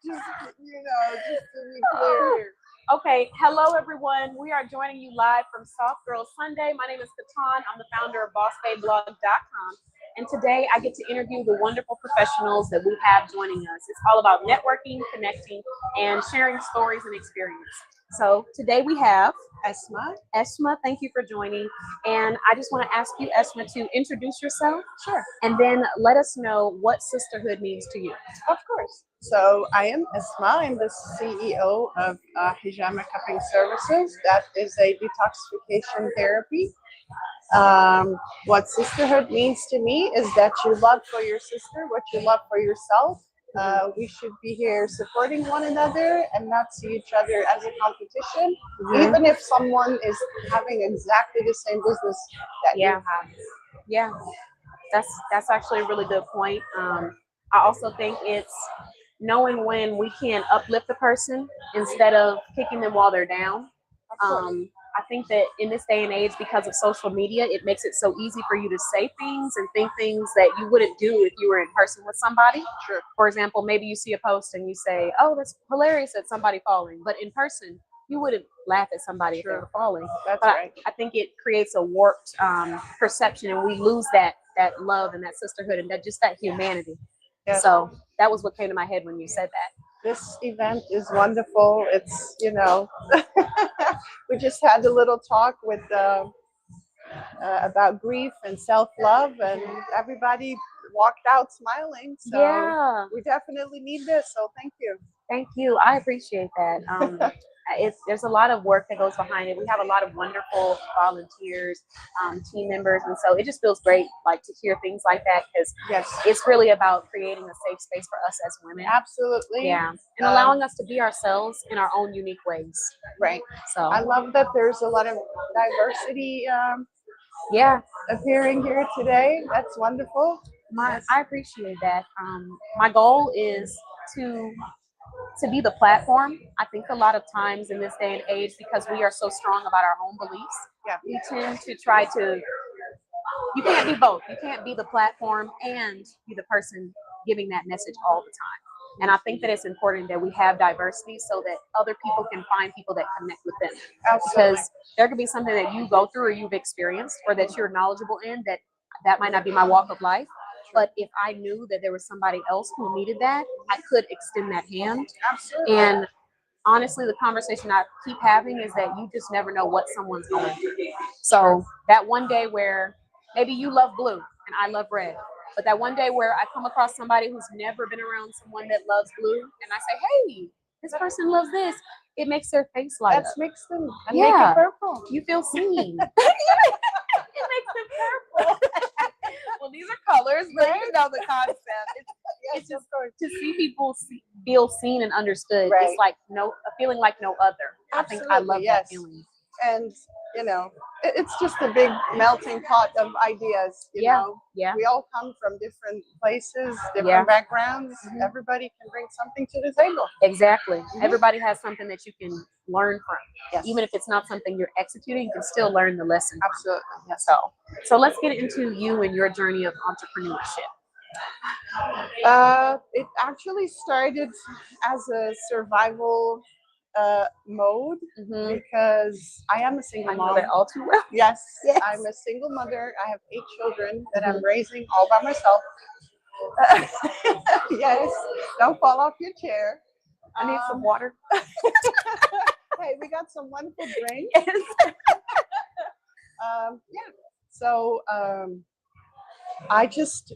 Just, just to be clear here. Okay, hello everyone. We are joining you live from Soft Girl Sunday. My name is Katan. I'm the founder of BossBabeBlog.com. And today I get to interview the wonderful professionals that we have joining us. It's all about networking, connecting, and sharing stories and experience. So today we have Esma. Esma, thank you for joining. And I just want to ask you, Esma, to introduce yourself. Sure. And then let us know what sisterhood means to you. Of course. So I am Esma. I'm the CEO of Hijama Cupping Services. That is a detoxification therapy. What sisterhood means to me is that you love for your sister what you love for yourself. We should be here supporting one another and not see each other as a competition, even if someone is having exactly the same business that you have. Yeah, that's actually a really good point. I also think it's knowing when we can uplift the person instead of kicking them while they're down. I think that in this day and age, because of social media, it makes it so easy for you to say things and think things that you wouldn't do if you were in person with somebody. Sure. For example, maybe you see a post and you say, "Oh, that's hilarious at somebody falling," but in person, you wouldn't laugh at somebody if they were falling. That's but right. I think it creates a warped perception, and we lose that love and that sisterhood and that humanity. Yes. So that was what came to my head when you said that. This event is wonderful. It's, we just had a little talk with about grief and self-love, and everybody walked out smiling. So Yeah. we definitely need this. So thank you. Thank you. I appreciate that. There's a lot of work that goes behind it. We have a lot of wonderful volunteers, team members, and so it just feels great, like to hear things like that, because it's really about creating a safe space for us as women. Absolutely. Yeah, and allowing us to be ourselves in our own unique ways. Right. So I love that there's a lot of diversity. Appearing here today. That's wonderful. I appreciate that. My goal is to be the platform. I think a lot of times in this day and age, because we are so strong about our own beliefs, we tend to try to, you can't be both. You can't be the platform and be the person giving that message all the time. And I think that it's important that we have diversity so that other people can find people that connect with them. Absolutely. Because there could be something that you go through or you've experienced or that you're knowledgeable in that might not be my walk of life. But if I knew that there was somebody else who needed that, I could extend that hand. Absolutely. And honestly, the conversation I keep having is that you just never know what someone's going through. So that one day where maybe you love blue and I love red, but that one day where I come across somebody who's never been around someone that loves blue and I say, "Hey, this person loves this," it makes their face light up. Let's mix them and make it purple. You feel seen. It makes them purple. Well, these are colors, but you know the concept. It's just to see people feel seen and understood. Right. It's like a feeling like no other. Absolutely, I think I love that feeling. And it's just a big melting pot of ideas. You know, we all come from different places, different backgrounds. Everybody can bring something to the table. Exactly. Everybody has something that you can learn from. Yes. Even if it's not something you're executing, you can still learn the lesson. Absolutely. Yes. So let's get into you and your journey of entrepreneurship. It actually started as a survival mode because I am a single mom. I know that all too well. Yes, I'm a single mother. I have 8 children that I'm raising all by myself. Yes, don't fall off your chair. I need some water. Hey, we got some wonderful drinks. Yes. So I just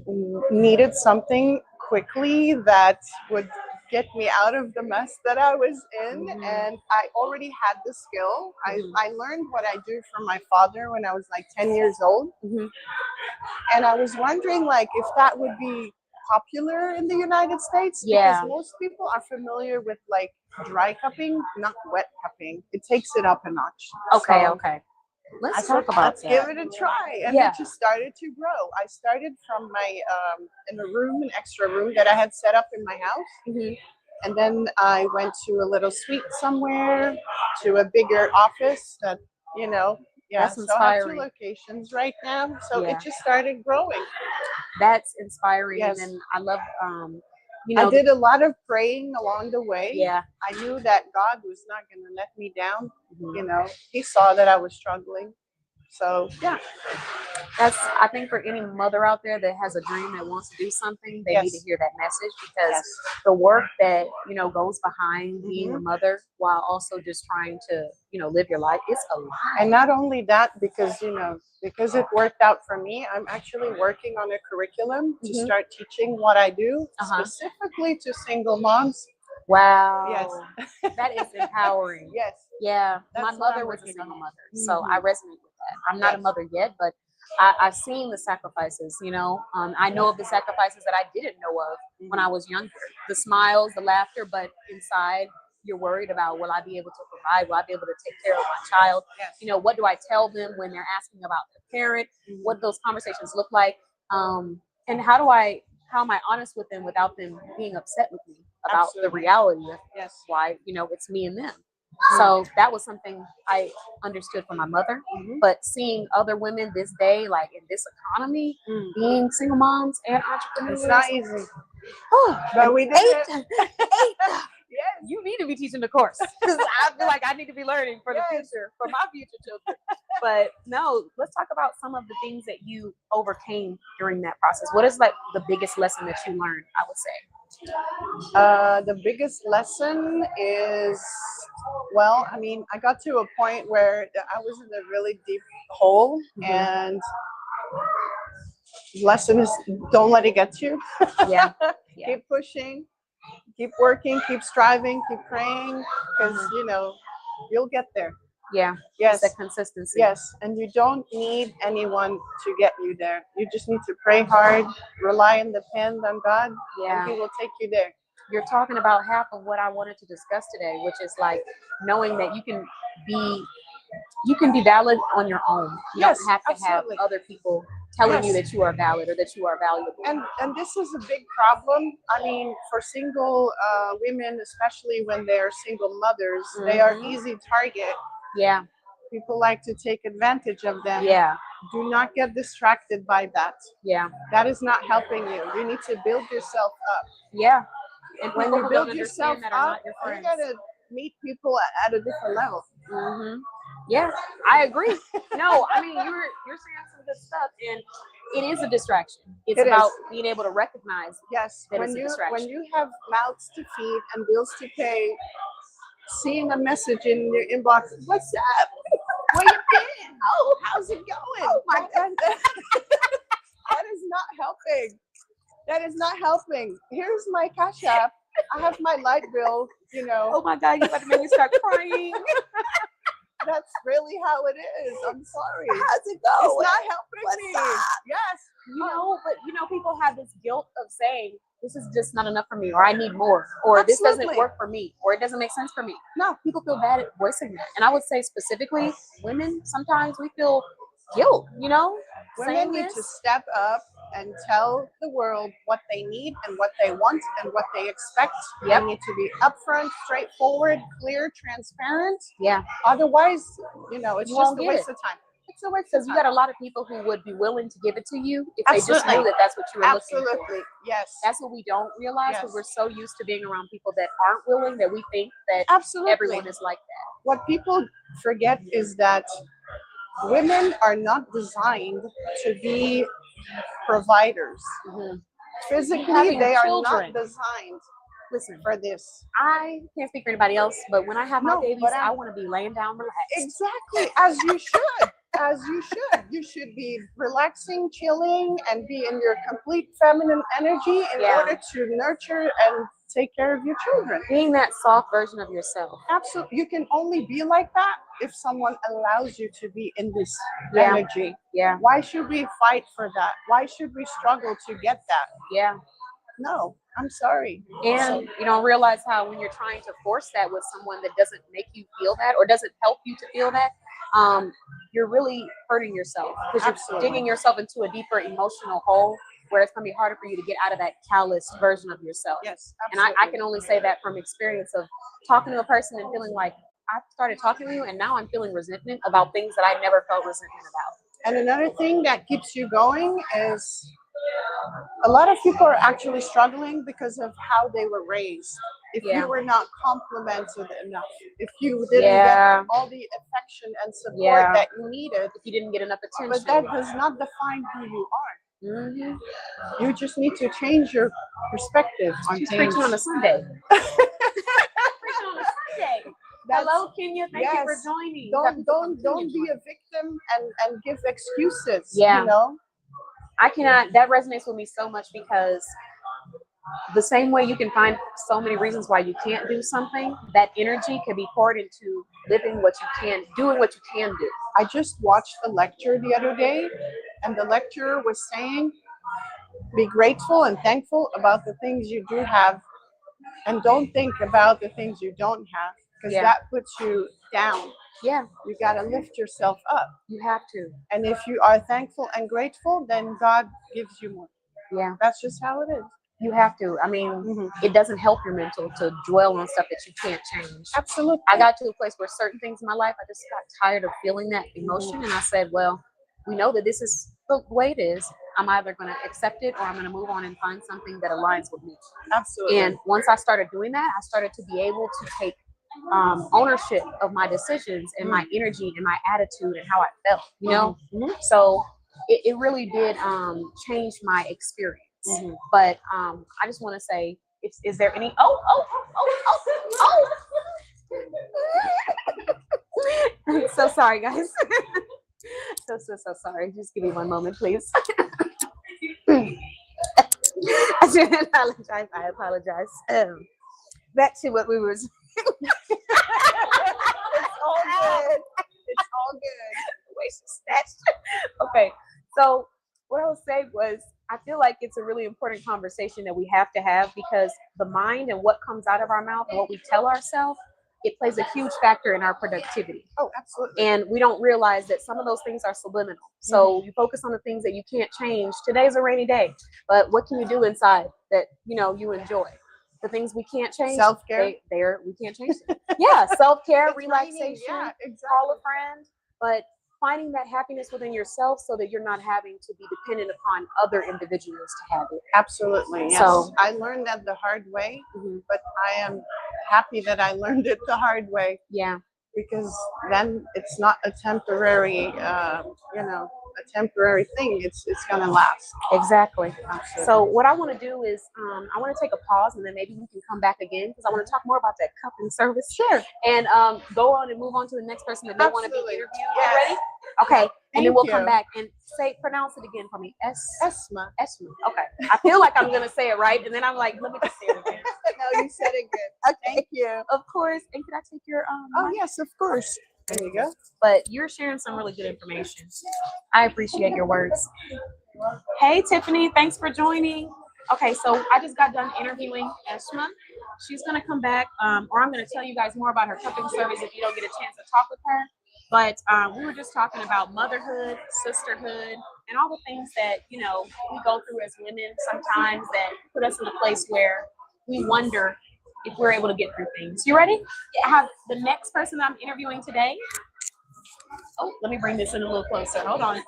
needed something quickly that would get me out of the mess that I was in, and I already had the skill. I learned what I do from my father when I was like 10 years old, and I was wondering like if that would be popular in the United States, because most people are familiar with like dry cupping, not wet cupping. It takes it up a notch. Okay. Let's talk about Let's give it a try. And it just started to grow. I started from my in a room, an extra room that I had set up in my house. And then I went to a little suite somewhere, to a bigger office that, that's so I have 2 inspiring. locations right now. So it just started growing. That's inspiring. Yes. And I love You I know, did a lot of praying along the way. yeah. I knew that God was not going to let me down. Mhm. You know, He saw that I was struggling. So, yeah. That's, I think, for any mother out there that has a dream that wants to do something, they need to Yes. hear that message, because Yes. the work that, you know, goes behind being a Mhm. mother while also just trying to, you know, live your life, it's a lot. And not only that, because, you know, because it worked out for me, I'm actually working on a curriculum to Mhm. start teaching what I do Uh-huh. specifically to single moms. Wow. Yes. That is empowering. Yes. Yeah. My That's what mother I'm was a working single on. mother, so I Mhm. resonate with that. I'm not a Yes. mother yet, but I've seen the sacrifices, you know. I know of the sacrifices that I didn't know of when I was younger. The smiles, the laughter, but inside you're worried about, will I be able to provide? Will I be able to take care of my child? Yes. You know, what do I tell them when they're asking about their parent? Mhm. What those conversations look like? And how am I honest with them without them being upset with me about the Absolutely. reality of Yes. why, you know, it's me and them. So that was something I understood from my mother. Mhm. But seeing other women this day, like in this economy, Mm. being single moms and entrepreneurs, It's not easy. oh, But we did it. eight. Yes. You need to be teaching the course, because I feel like I need to be learning for the Yes. future, for my future children. But no, let's talk about some of the things that you overcame during that process. What is like the biggest lesson that you learned, I would say? The biggest lesson is, well, I mean, I got to a point where I was in a really deep hole, and lesson is, don't let it get you. Yeah. Yeah. Keep pushing, keep working, keep striving, keep praying, because you know you'll get there. Yeah. Yes. It's that consistency. Yes, and you don't need anyone to get you there. You just need to pray hard, rely and depend on God, Yeah. and He will take you there. You're talking about half of what I wanted to discuss today, which is like knowing that you can be valid on your own. You Yes, don't have to absolutely. have other people telling you Yes. that you are valid or that you are valuable. And this is a big problem. I mean, for single women, especially when they're single mothers, they are easy target. Yeah. People like to take advantage of them. Yeah. Do not get distracted by that. Yeah. That is not helping you. You need to build yourself up. Yeah. And When people you who build don't yourself understand that are up, not your you friends. gotta meet people at a different level. Yeah, I agree. No, I mean you're saying some good stuff, and it is a distraction. It's It about is. being able to recognize Yes, that when it's a you distraction. have mouths to feed and bills to pay, seeing a message in your inbox, what's up? Where you been? Oh, how's it going? Oh my God. That is not helping. That is not helping. Here's my Cash App. I have my light bill, you know. Oh my God, you about to make me start crying. That's really how it is. I'm sorry. How's it going? It's not helping me. Yes. But people have this guilt of saying this is just not enough for me, or I need more, or this doesn't work for me, or it doesn't make sense for me. No, people feel bad at voicing that. And I would say specifically women, sometimes we feel guilt, you know? Women need to step up and tell the world what they need and what they want and what they expect. They need to be upfront, straightforward, clear, transparent. Yeah. Otherwise, you know, it's just a waste of time. It's a waste of time. Because you got a lot of people who would be willing to give it to you if Absolutely. they just knew that that's what you were looking for. Absolutely. Yes. That's what we don't realize, because we're so used to being around people that aren't willing that we think that Absolutely. everyone is like that. What people forget is that women are not designed to be providers. Physically, they are not designed for this. I can't speak for anybody else, but when I have my babies, but I want to be laying down relaxed. Exactly, as you should. As you should. You should be relaxing, chilling, and be in your complete feminine energy in order to nurture and take care of your children. Being that soft version of yourself. Absolutely. You can only be like that if someone allows you to be in this energy. Yeah. Why should we fight for that? Why should we struggle to get that? Yeah. No, I'm sorry. And you don't realize how when you're trying to force that with someone that doesn't make you feel that or doesn't help you to feel that, you're really hurting yourself, because you're digging yourself into a deeper emotional hole where it's going to be harder for you to get out of that calloused version of yourself. Yes, absolutely. And I can only say that from experience of talking to a person and feeling like I started talking to you and now I'm feeling resentment about things that I never felt resentment about. And another thing that keeps you going is a lot of people are actually struggling because of how they were raised. If Yeah. you were not complimented enough, if you didn't Yeah. get all the affection and support Yeah. that you needed, If you didn't get enough attention. but that does not define who you are. Mm-hmm. You just need to change your perspective on She's things. preaching on a Sunday. Preaching on a Sunday. Hello, Kenya. Thank you for joining. Don't be a victim and give excuses. Yeah. You know? I cannot. That resonates with me so much because the same way you can find so many reasons why you can't do something, that energy can be poured into living what you can, doing what you can do. I just watched a lecture the other day, and the lecturer was saying, be grateful and thankful about the things you do have, and don't think about the things you don't have, because that puts you down. Yeah. You got to lift yourself up. You have to. And if you are thankful and grateful, then God gives you more. Yeah. That's just how it is. You have to. I mean, it doesn't help your mental to dwell on stuff that you can't change. Absolutely. I got to a place where certain things in my life, I just got tired of feeling that emotion. And I said, well, we know that this is the way it is. I'm either going to accept it or I'm going to move on and find something that aligns with me. Absolutely. And once I started doing that, I started to be able to take ownership of my decisions and my energy and my attitude and how I felt, you know? So it really did change my experience. But I just want to say, is there any, I'm so sorry, guys. so sorry. Just give me one moment, please. I apologize. Back to what we were saying. It's all good. It's all good. Okay, so what I was saying was, I feel like it's a really important conversation that we have to have, because the mind and what comes out of our mouth and what we tell ourselves, it plays a huge factor in our productivity. Oh, absolutely. And we don't realize that some of those things are subliminal. So you focus on the things that you can't change. Today's a rainy day, but what can you do inside that, you enjoy? The things we can't change. Self-care. We can't change them. Yeah, self-care, relaxation, yeah, exactly. call a friend, but finding that happiness within yourself so that you're not having to be dependent upon other individuals to have it. Absolutely. Yes. So I learned that the hard way, but I am happy that I learned it the hard way. Yeah. Because then it's not a temporary, a temporary thing. It's gonna last. Exactly. Absolutely. So what I want to do is I want to take a pause, and then maybe we can come back again, because I want to talk more about that cupping service. Sure. And go on and move on to the next person that may want to be interviewed. Yes. Ready? Okay. And then we'll you. come back and pronounce it again for me. Esma. Esma. Okay. I feel like I'm gonna say it right, and then I'm like, let me just say it again. No, you said it good. Okay. Thank you. Of course. And could I take your Oh yes, of course. There you go. But you're sharing some really good information. I appreciate your words. Hey, Tiffany, thanks for joining. Okay, so I just got done interviewing Esma. She's going to come back, or I'm going to tell you guys more about her cupping service if you don't get a chance to talk with her. But we were just talking about motherhood, sisterhood, and all the things that, we go through as women sometimes that put us in a place where we wonder if we're able to get through things. You ready? I have the next person that I'm interviewing today. Oh, let me bring this in a little closer. Hold on.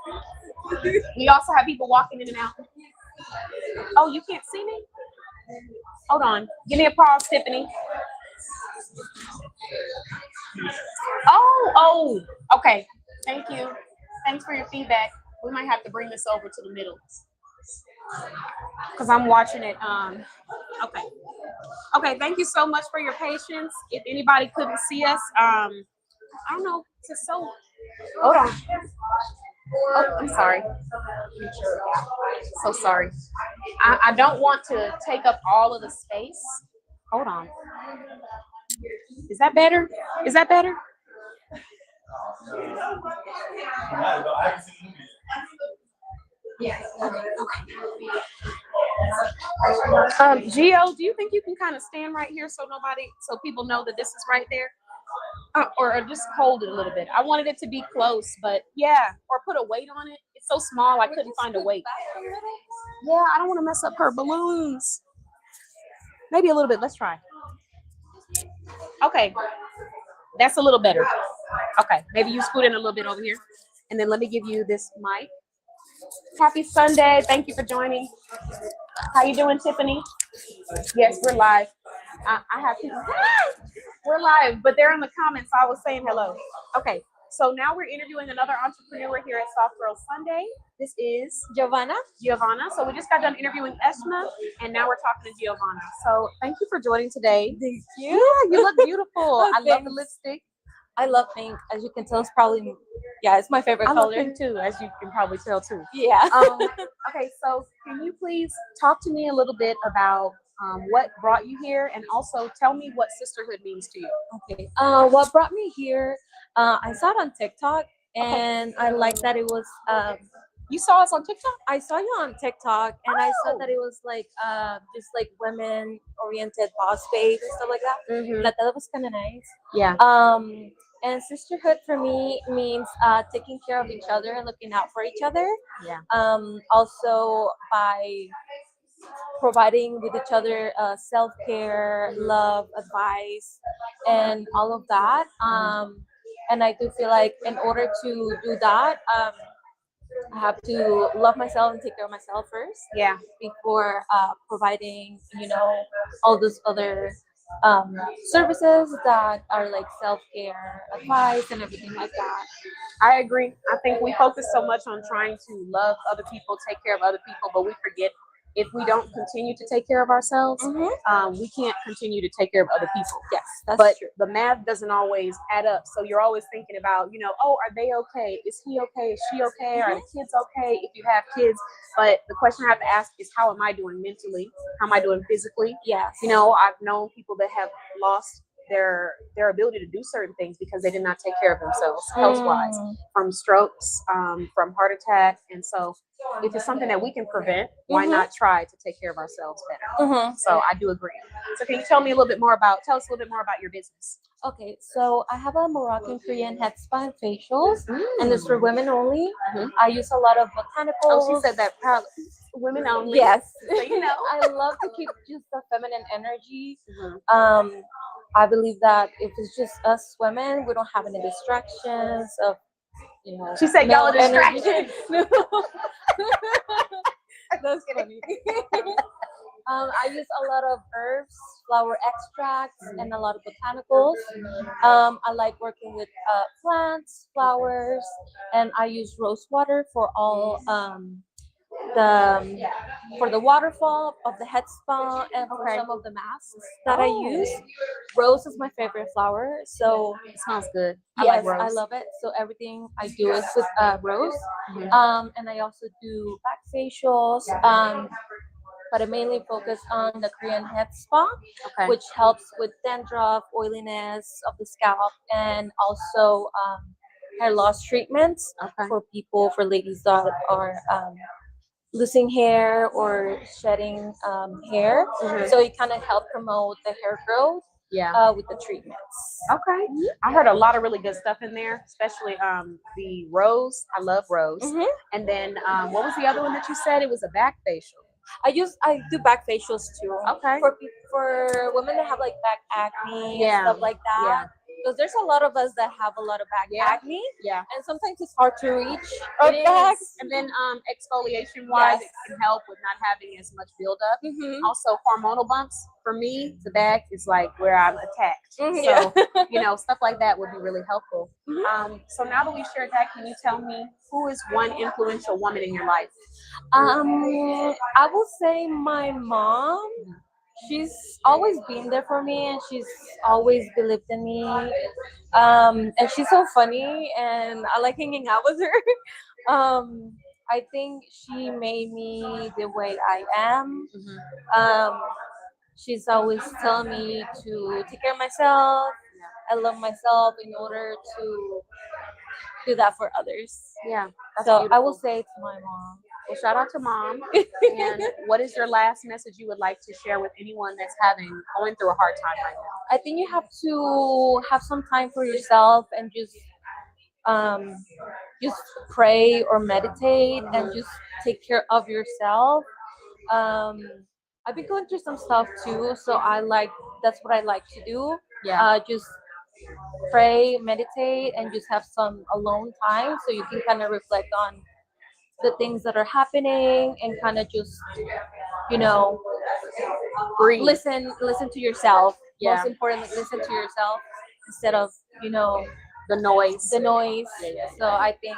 We also have people walking in and out. Oh, you can't see me? Hold on. Give me a pause, Tiffany. Oh, okay. Thank you. Thanks for your feedback. We might have to bring this over to the middle, because I'm watching it. Okay, thank you so much for your patience. If anybody couldn't see us, I don't know, hold on. Oh, I'm sorry. So sorry. I don't want to take up all of the space. Hold on. Is that better? Is that better? Yes. Okay. Gio, do you think you can kind of stand right here so people know that this is right there? Or just hold it a little bit. I wanted it to be close, but yeah, or put a weight on it. It's so small, I couldn't find a weight. Yeah, I don't want to mess up her balloons. Maybe a little bit. Let's try. Okay, that's a little better. Okay, maybe you scoot in a little bit over here, and then let me give you this mic. Happy Sunday. Thank you for joining. How you doing, Tiffany? Yes, we're live. I have people. We're live, but they're in the comments. So I was saying hello. Okay, so now we're interviewing another entrepreneur here at Soft Girl Sunday. This is Giovanna. Giovanna. So we just got done interviewing Esma, and now we're talking to Giovanna. So thank you for joining today. Thank you. Yeah, you look beautiful. Oh, I love the thanks. lipstick. I love pink. As you can tell, it's probably, yeah, it's my favorite I love color. pink too, as you can probably tell too. Yeah. Okay, so can you please talk to me a little bit about what brought you here, and also tell me what sisterhood means to you? Okay. What brought me here? I saw it on TikTok, and I liked that it was. You saw us on TikTok? I saw you on TikTok, and I saw Oh. that it was like just like women oriented boss babe and stuff like that. Mm-hmm. Like that was kind of nice. Yeah. And sisterhood for me means taking care of each other and looking out for each other. Yeah. Also by providing with each other self-care, love, advice, and all of that. And I do feel like in order to do that, I have to love myself and take care of myself first. Yeah. Before providing, all those other services that are like self-care, advice, and everything like that. I agree. I think we focus so much on trying to love other people, take care of other people, but we forget if we don't continue to take care of ourselves, we can't continue to take care of other people. Yes, that's But true. the math doesn't always add up. So you're always thinking about, oh, are they okay? Is he okay? Is she okay? Are the kids okay? If you have kids. But the question I have to ask is, how am I doing mentally? How am I doing physically? Yes. I've known people that have lost their ability to do certain things because they did not take care of themselves health-wise, from strokes, from heart attack. And so if it's something that we can prevent, why not try to take care of ourselves better? So I do agree. So can you tell us a little bit more about your business? Okay, so I have a Moroccan Korean head spa and facials, and it's for women only. I use a lot of botanicals. Oh, she said that proudly. Women only. Yes. So, I love to keep just the feminine energy. I believe that if it's just us women, we don't have any distractions of, She said y'all are male energy. distracted. That's funny. I use a lot of herbs, flower extracts, and a lot of botanicals. I like working with plants, flowers, and I use rose water for all the waterfall of the head spa and for some of the masks that I use. Rose is my favorite flower, so It smells good. yes, I like I rose. love it. So everything I do is with rose. And I also do back facials. But I mainly focus on the Korean head spa, which helps with dandruff, oiliness of the scalp, and also hair loss treatments for ladies that are losing hair or shedding hair. So it kind of helps promote the hair growth with the treatments. Okay. I heard a lot of really good stuff in there, especially the rose. I love rose. And then what was the other one that you said? It was a back facial. I do back facials too. Okay. For women that have like back acne and stuff like that. Because there's a lot of us that have a lot of back acne. Yeah. And sometimes it's hard to reach It our backs. is. And then exfoliation wise, it can help with not having as much buildup. Also, hormonal bumps. For me, the back is like where I'm attacked. So, stuff like that would be really helpful. So now that we shared that, can you tell me who is one influential woman in your life? I will say my mom. She's always been there for me, and she's always believed in me. And she's so funny, and I like hanging out with her. I think she made me the way I am. She's always telling me to take care of myself. I love myself in order to do that for others. Yeah. So I will say it's my mom. Well, shout out to mom. And what is your last message you would like to share with anyone that's going through a hard time right now? I think you have to have some time for yourself and just pray or meditate and just take care of yourself. I've been going through some stuff too, so that's what I like to do. Just pray, meditate, and just have some alone time so you can kind of reflect on the things that are happening and kind of just, you know, Breathe. listen to yourself. Yeah. Most importantly, listen to yourself instead of, you know, The noise. the noise. Yeah. So I think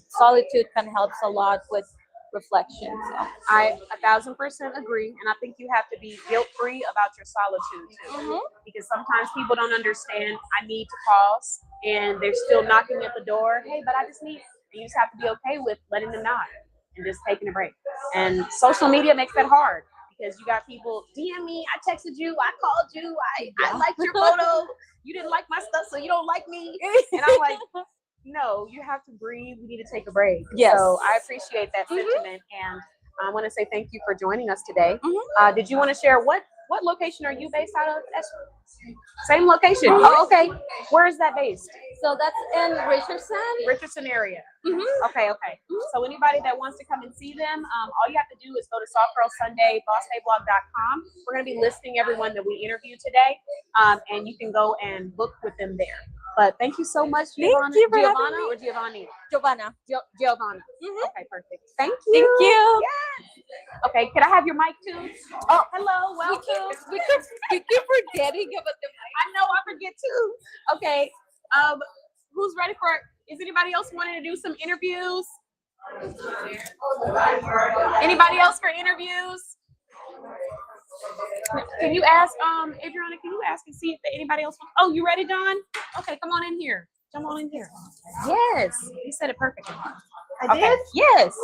solitude kind of helps a lot with reflection. So. I 1,000% agree, and I think you have to be guilt-free about your solitude too, because sometimes people don't understand. I need to pause, and they're still knocking at the door. Hey, but I just need. And you just have to be okay with letting them knock and just taking a break. And social media makes that hard because you got people DM me. I texted you. I called you. I liked your photo. You didn't like my stuff, so you don't like me. And I'm like, no, you have to breathe. We need to take a break. Yes. So I appreciate that sentiment, and I want to say thank you for joining us today. Did you want to share what location are you based out of? Same location. Oh, okay. Where is that based? So that's in Richardson area. Okay. So anybody that wants to come and see them, all you have to do is go to Soft Girl Sunday, bossbayblog.com. We're going to be listing everyone that we interviewed today, and you can go and book with them there. But thank you so much, Giovanna. Thank you for Giovanna having me. or Giovanni? Giovanna. Giovanna. Okay, perfect. Thank you. Thank you. Yes. Okay, can I have your mic too? Oh, hello. Welcome. We keep forgetting about the mic. I know, I forget too. Okay. Who's ready for? Is anybody else wanting to do some interviews? Anybody else for interviews? Can you ask, Adriana? Can you ask and see if anybody else? Oh, you ready, Don? Okay, come on in here. Come on in here. Yes, you said it perfectly. I did? Yes.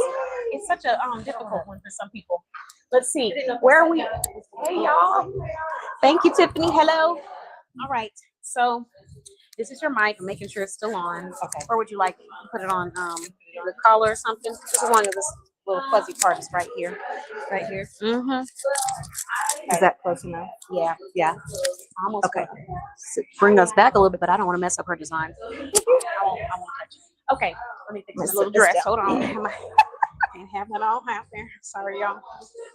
It's such a difficult one for some people. Let's see. Where are we? Hey, y'all. Thank you, Tiffany. Hello. All right. So this is your mic. I'm making sure it's still on. Okay. Where would you like to put it on? The collar or something? Just as long as this little fuzzy part is right here. Right here. Mm-hmm. Is that close enough? Yeah. Yeah. Almost. Okay. Bring us back a little bit, but I don't want to mess up her design. I won't touch it. Okay. Let me fix this little dress. Hold on. Can't have that all out there. Sorry, y'all.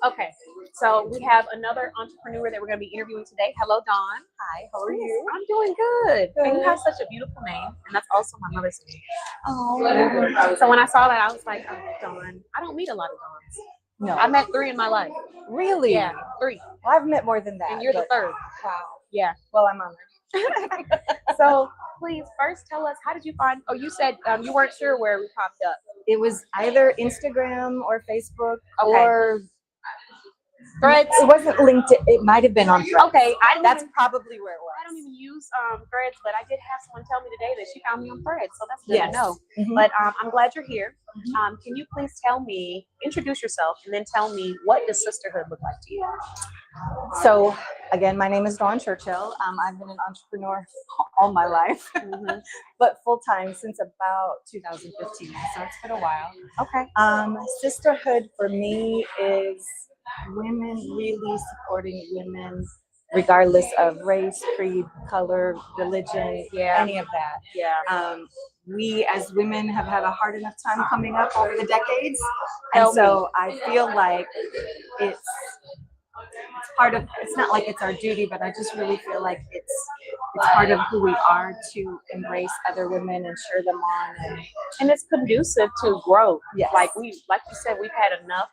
Okay. So we have another entrepreneur that we're going to be interviewing today. Hello, Dawn. Hi, how are you? I'm doing good. And you have such a beautiful name, and that's also my mother's name. Oh. So when I saw that, I was like, oh, Dawn. I don't meet a lot of Dawns. No. I met 3 in my life. Really? Yeah, 3. Well, I've met more than that. And you're the 3rd. Wow. Yeah. Well, I'm honored. So please first tell us, how did you find, you said you weren't sure where we popped up. It was either Instagram or Facebook Okay. or Threads. It wasn't LinkedIn. It might have been on Threads. Okay. That's probably where it was. I don't even use Threads, but I did have someone tell me today that she found me on Threads, so that's good Yes. to know. Mhm. But I'm glad you're here. Can you please introduce yourself, and then tell me, what does sisterhood look like to you? So, again, my name is Dawn Churchill. I've been an entrepreneur all my life, but full-time since about 2015. So it's been a while. Okay. Sisterhood for me is women really supporting women, regardless of race, creed, color, religion, any of that. Yeah. We as women have had a hard enough time coming up over the decades, and so I feel like it's part of, it's not like it's our duty, but I just really feel like it's part of who we are to embrace other women and cheer them on, and it's conducive to growth. Yes. Like you said, we've had enough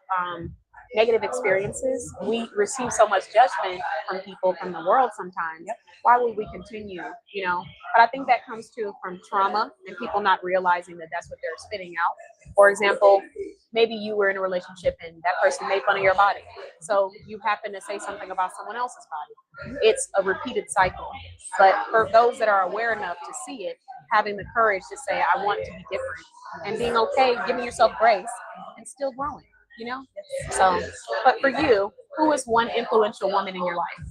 negative experiences. We receive so much judgment from people, from the world sometimes. Why would we continue, But I think that comes from trauma and people not realizing that that's what they're spitting out. For example, maybe you were in a relationship and that person made fun of your body. So you happen to say something about someone else's body. It's a repeated cycle. But for those that are aware enough to see it, having the courage to say, I want to be different, and being okay, giving yourself grace and still growing, So, but for you, who is one influential woman in your life?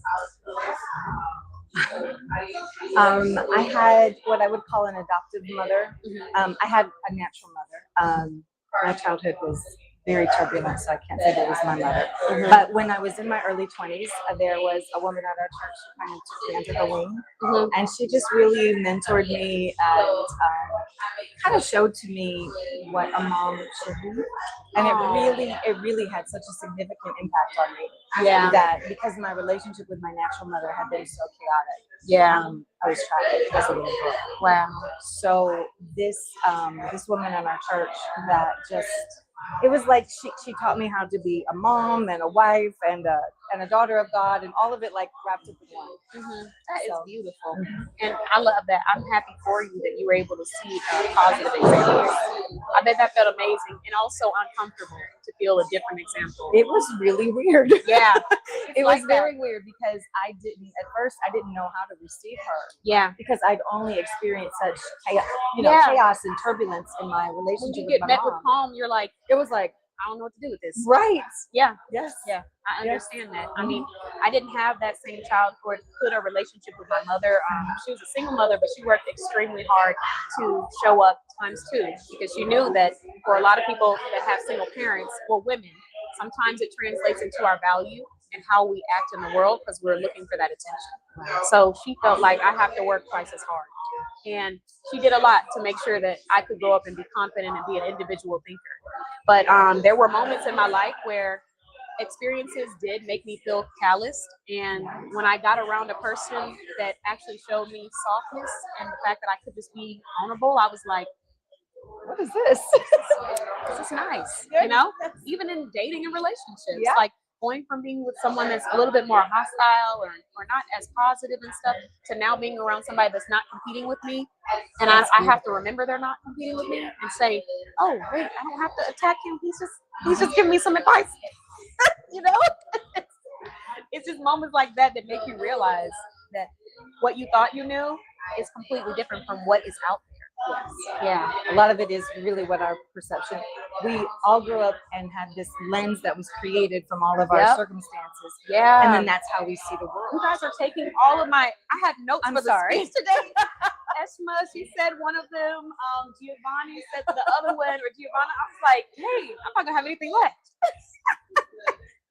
I had what I would call an adoptive mother. I had a natural mother. My childhood was very turbulent, so I can't say that it was my mother. But when I was in my early 20s, there was a woman at our church who kind of took me under her wing, and she just really mentored me and kind of showed to me what a mom should be. And it really had such a significant impact on me. Yeah. That because my relationship with my natural mother had been so chaotic. Yeah. I was trafficked as a little girl. Wow. So this woman in our church that just, it was like she taught me how to be a mom and a wife and a daughter of God, and all of it like wrapped up in one. That is beautiful, and I love that. I'm happy for you that you were able to see a positive example. I bet that felt amazing and also uncomfortable to feel a different example. It was really weird. Yeah. It was very weird because at first I didn't know how to receive her. Yeah. Because I'd only experienced such chaos and turbulence in my relationship When you with get my met mom. with calm, you're like, It was like, I don't know what to do with this. right. Yeah. Yes. Yeah. I understand that. I mean, I didn't have that same childhood relationship with my mother. She was a single mother, but she worked extremely hard to show up ×2 because she knew that for a lot of people that have single parents or women, sometimes it translates into our value and how we act in the world because we're looking for that attention. So she felt like I have to work twice as hard. And she did a lot to make sure that I could grow up and be confident and be an individual thinker. But there were moments in my life where experiences did make me feel calloused. And when I got around a person that actually showed me softness and the fact that I could just be vulnerable, I was like, what is this? This is nice. You know, even in dating and relationships, like going from being with someone that's a little bit more hostile or not as positive and stuff to now being around somebody that's not competing with me. And I have to remember they're not competing with me and say, oh, wait, I don't have to attack him. He's just giving me some advice. You know, it's just moments like that that make you realize that what you thought you knew is completely different from what is out there. Yes. Yeah. A lot of it is really what our perception. We all grew up and had this lens that was created from all of our circumstances. Yeah. And then that's how we see the world. You guys are taking all of my. I had notes for the speech today. Eshma, she said one of them. Giovanni said the other one, or Giovanna. I was like, hey, I'm not gonna have anything left.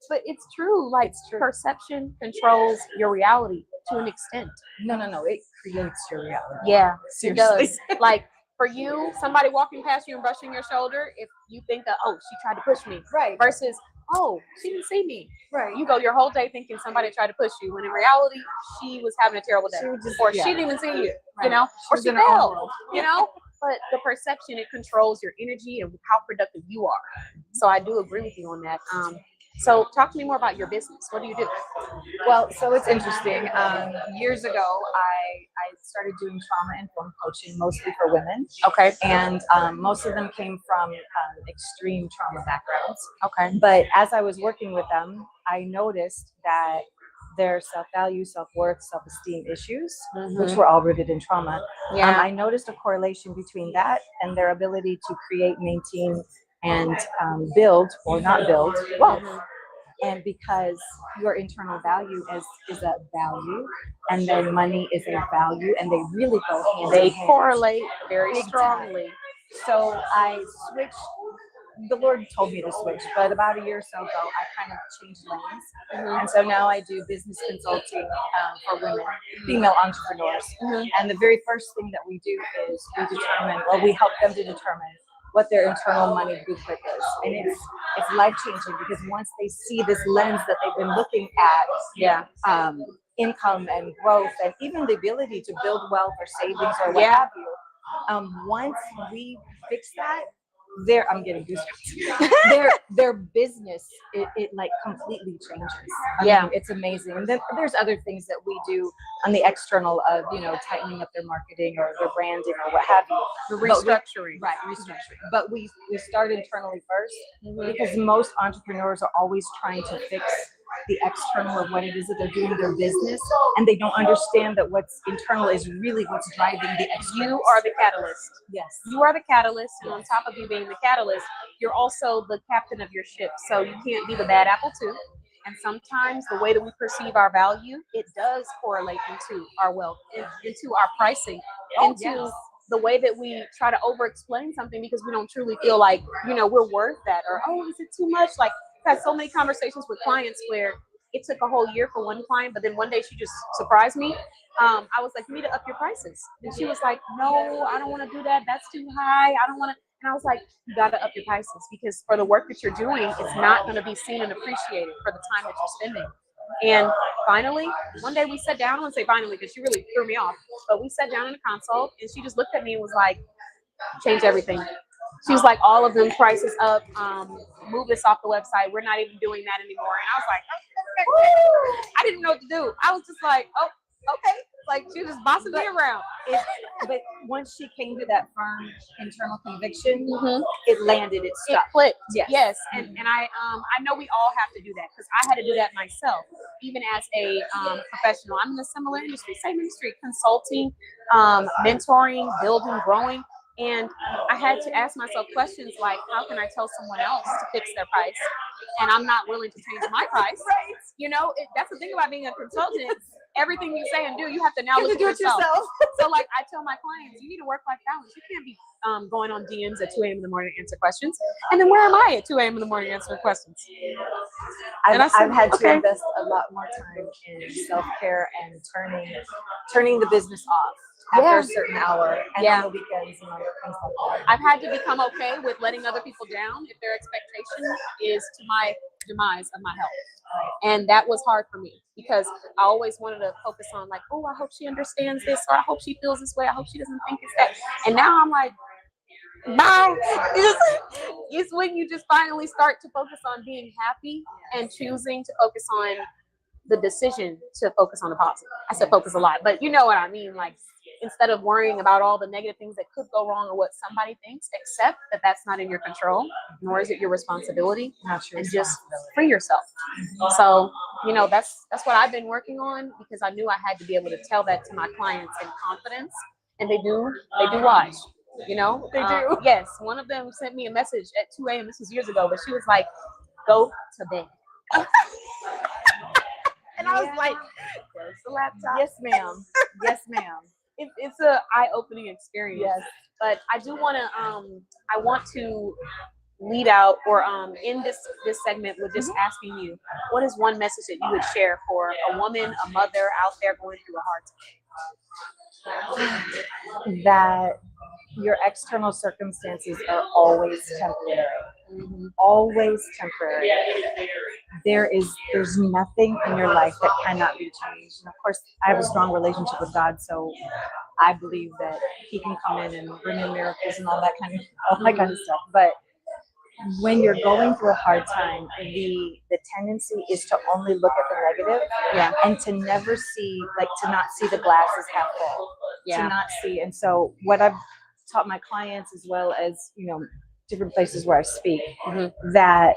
But it's true. Like perception controls your reality to an extent. No. It creates your reality. Yeah, seriously. It does. Like for you, somebody walking past you and brushing your shoulder, if you think that, oh, she tried to push me, right? Versus, oh, she didn't see me, right? You go your whole day thinking somebody tried to push you, when in reality, she was having a terrible day, she didn't even see you, you know, or she fell, you know. But the perception, it controls your energy and how productive you are. So I do agree with you on that. So talk to me more about your business. What do you do? Well, so it's interesting. Years ago, I started doing trauma-informed coaching, mostly for women. Okay. And most of them came from extreme trauma backgrounds. Okay. But as I was working with them, I noticed that their self-value, self-worth, self-esteem issues, which were all rooted in trauma. Yeah. I noticed a correlation between that and their ability to create, maintain, and build or not build wealth. And because your internal value is a value, and then money is a value, and they really go hand in hand. They correlate very strongly. So I switched. The Lord told me to switch, but about a year or so ago, I kind of changed lanes. And so now I do business consulting for women, female entrepreneurs. And the very first thing that we do is we help them to determine what their internal money blueprint is. And it's life-changing because once they see this lens that they've been looking at, income and growth and even the ability to build wealth or savings or what have you, once we fix that, I'm getting goosebumps. Their business, it like completely changes. I mean, it's amazing. And then there's other things that we do on the external of, tightening up their marketing or their branding or what have you. The restructuring. Restructuring. But we start internally first because most entrepreneurs are always trying to fix the external of what it is that they're doing their business, and they don't understand that what's internal is really what's driving the external. You are the catalyst. Yes. You are the catalyst, and on top of you being the catalyst, you're also the captain of your ship. So you can't be the bad apple too. And sometimes the way that we perceive our value, it does correlate into our wealth, into our pricing, into the way that we try to over explain something because we don't truly feel like, we're worth that, or, oh, is it too much? Like, I've had so many conversations with clients where it took a whole year for one client, but then one day she just surprised me. I was like, you need to up your prices. And she was like, no, I don't want to do that. That's too high. I don't want to. And I was like, you got to up your prices because for the work that you're doing, it's not going to be seen and appreciated for the time that you're spending. And finally, one day we sat down. I wouldn't say finally because she really threw me off, but we sat down in a consult and she just looked at me and was like, change everything. She was like, all of them prices up, move this off the website. We're not even doing that anymore. And I was like, I didn't know what to do. I was just like, oh, okay. Like she was just bossing me around. But once she came to that firm internal conviction, it landed, it stuck. It clicked. Yes. Yes. And I know we all have to do that because I had to do that myself, even as a professional. I'm in a similar industry, same industry, consulting, mentoring, building, growing. And I had to ask myself questions like, how can I tell someone else to fix their price? And I'm not willing to change my price. Right. That's the thing about being a consultant. Everything you say and do, you have to now look at yourself. So like I tell my clients, you need a work-life balance. You can't be going on DMs at 2 a.m. in the morning to answer questions. And then where am I at 2 a.m. in the morning answering questions? I've had to invest a lot more time in self-care and turning the business off after a certain hour and on the weekends and things like that. I've had to become okay with letting other people down if their expectation is to my demise of my health. And that was hard for me because I always wanted to focus on like, oh, I hope she understands this, or I hope she feels this way. I hope she doesn't think it's that. And now I'm like, bye. It's when you just finally start to focus on being happy and choosing to focus on the decision to focus on the positive. I said focus a lot, but you know what I mean? Like, instead of worrying about all the negative things that could go wrong or what somebody thinks, accept that that's not in your control, nor is it your responsibility, and just free yourself. So, that's what I've been working on because I knew I had to be able to tell that to my clients in confidence, and they do watch. They do. Yes, one of them sent me a message at 2 a.m. This was years ago, but she was like, "Go to bed." And I was like, "Where's the laptop?" Yes, ma'am. Yes, ma'am. It's a eye-opening experience. Yes. But I do want to I want to lead out or end this segment with just asking you, what is one message that you would share for a woman, a mother out there going through a hard time? That your external circumstances are always temporary. Always temporary. There's nothing in your life that cannot be changed. And of course, I have a strong relationship with God, so I believe that He can come in and bring in miracles and all that kind of stuff. But when you're going through a hard time, the tendency is to only look at the negative, and to never see, to not see the glass as half full. To not see. And so what I've taught my clients, as well as different places where I speak, that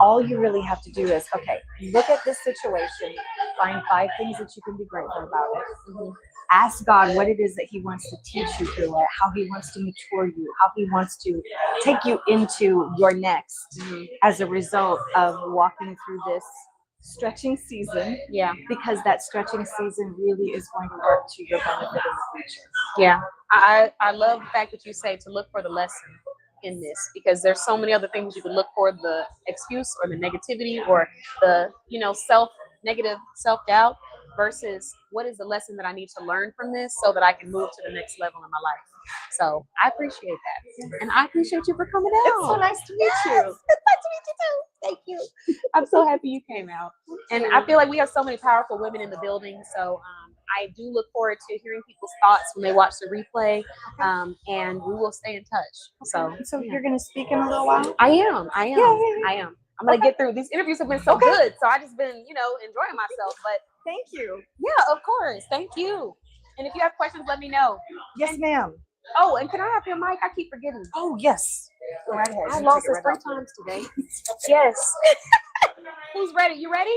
all you really have to do is, okay, look at this situation, find 5 things that you can be grateful about it. Ask God what it is that He wants to teach you through it, how He wants to mature you, how He wants to take you into your next as a result of walking through this stretching season. Because that stretching season really is going to work to your benefit in the future. I love the fact that you say to look for the lesson in this, because there's so many other things you could look for, the excuse or the negativity or the negative self-doubt, versus what is the lesson that I need to learn from this so that I can move to the next level in my life. So I appreciate that, and I appreciate you for coming out. It's so nice to meet you. It's nice to meet you too. Thank you. I'm so happy you came out, and I feel like we have so many powerful women in the building. So I do look forward to hearing people's thoughts when they watch the replay, and we will stay in touch. So you're going to speak in a little while? I am. I'm going to get through. These interviews have been so good, so I just been, enjoying myself. But thank you. Yeah, of course. Thank you. And if you have questions, let me know. Yes, ma'am. Oh, and can I have your mic? I keep forgetting. Oh, yes. Go right ahead. I lost it 3 times today. Yes. Who's ready? You ready?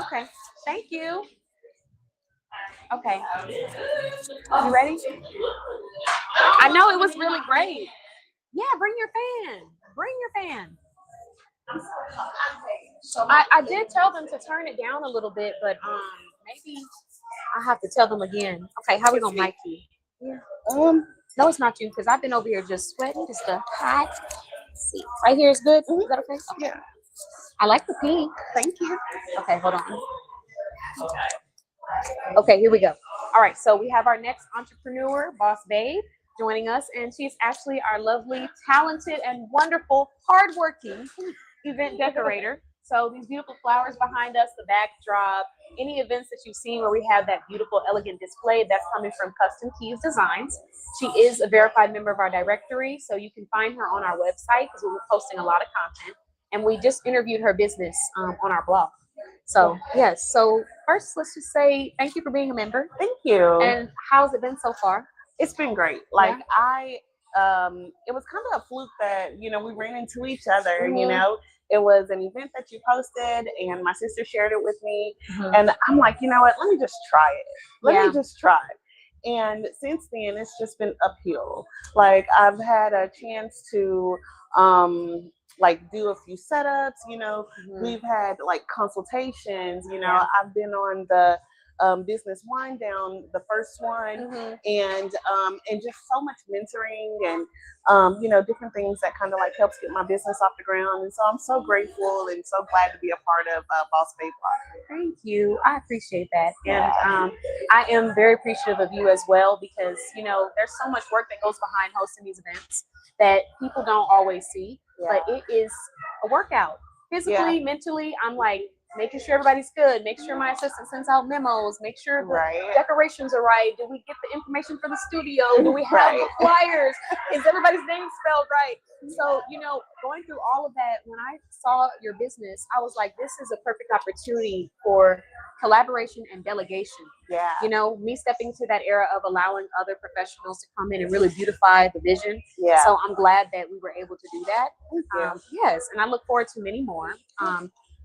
Okay. Thank you. Okay. You ready? I know it was really great. Yeah, bring your fan. Bring your fan. I did tell them to turn it down a little bit, but maybe I have to tell them again. Okay, how we gonna mic you? Yeah. No, it's not you, because I've been over here just sweating, just a hot seat. Right here is good. Is that okay? Okay. Yeah. I like the pink. Thank you. Okay, hold on. Okay, here we go. All right, so we have our next entrepreneur, Boss Babe, joining us, and she's actually our lovely, talented, and wonderful, hardworking event decorator. So these beautiful flowers behind us, the backdrop, any events that you've seen where we have that beautiful, elegant display, that's coming from Custom Keys Designs. She is a verified member of our directory, so you can find her on our website because we're posting a lot of content. And we just interviewed her business on our blog. So yes, so first let's just say thank you for being a member. Thank you. And how's it been so far? It's been great. Like it was kind of a fluke that, you know, we ran into each other, you know. It was an event that you posted and my sister shared it with me. And I'm like, you know what, let me just try it. Let me just try it. And since then it's just been uphill. Like I've had a chance to like do a few setups, you know. We've had like consultations, you know. I've been on the business wind down, the first one, and just so much mentoring and you know, different things that kind of like helps get my business off the ground. And so I'm so grateful and so glad to be a part of Boss Babe Blog. Thank you. I appreciate that. And I am very appreciative of you as well, because, you know, there's so much work that goes behind hosting these events that people don't always see, but it is a workout. Physically, mentally, I'm like, making sure everybody's good, make sure my assistant sends out memos, make sure the decorations are right. Do we get the information for the studio? Do we have the flyers? Is everybody's name spelled right? So, you know, going through all of that, when I saw your business, I was like, this is a perfect opportunity for collaboration and delegation. You know, me stepping to that era of allowing other professionals to come in and really beautify the vision. So I'm glad that we were able to do that. Yes, and I look forward to many more.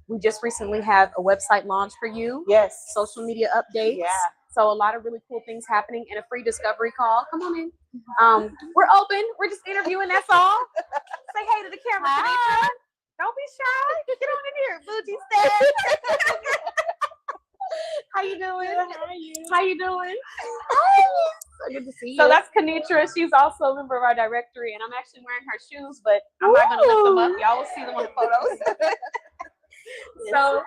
We just recently have a website launch for you. Social media updates. So a lot of really cool things happening, and a free discovery call. Come on in. We're open. We're just interviewing. That's all. Say hey to the camera. Hi. Don't be shy. Get on in here, bougie stand. How you doing? How you doing? So good to see you. So that's Kenitra. She's also a member of our directory, and I'm actually wearing her shoes, but I'm not gonna lift them up. Y'all will see them on the photos. So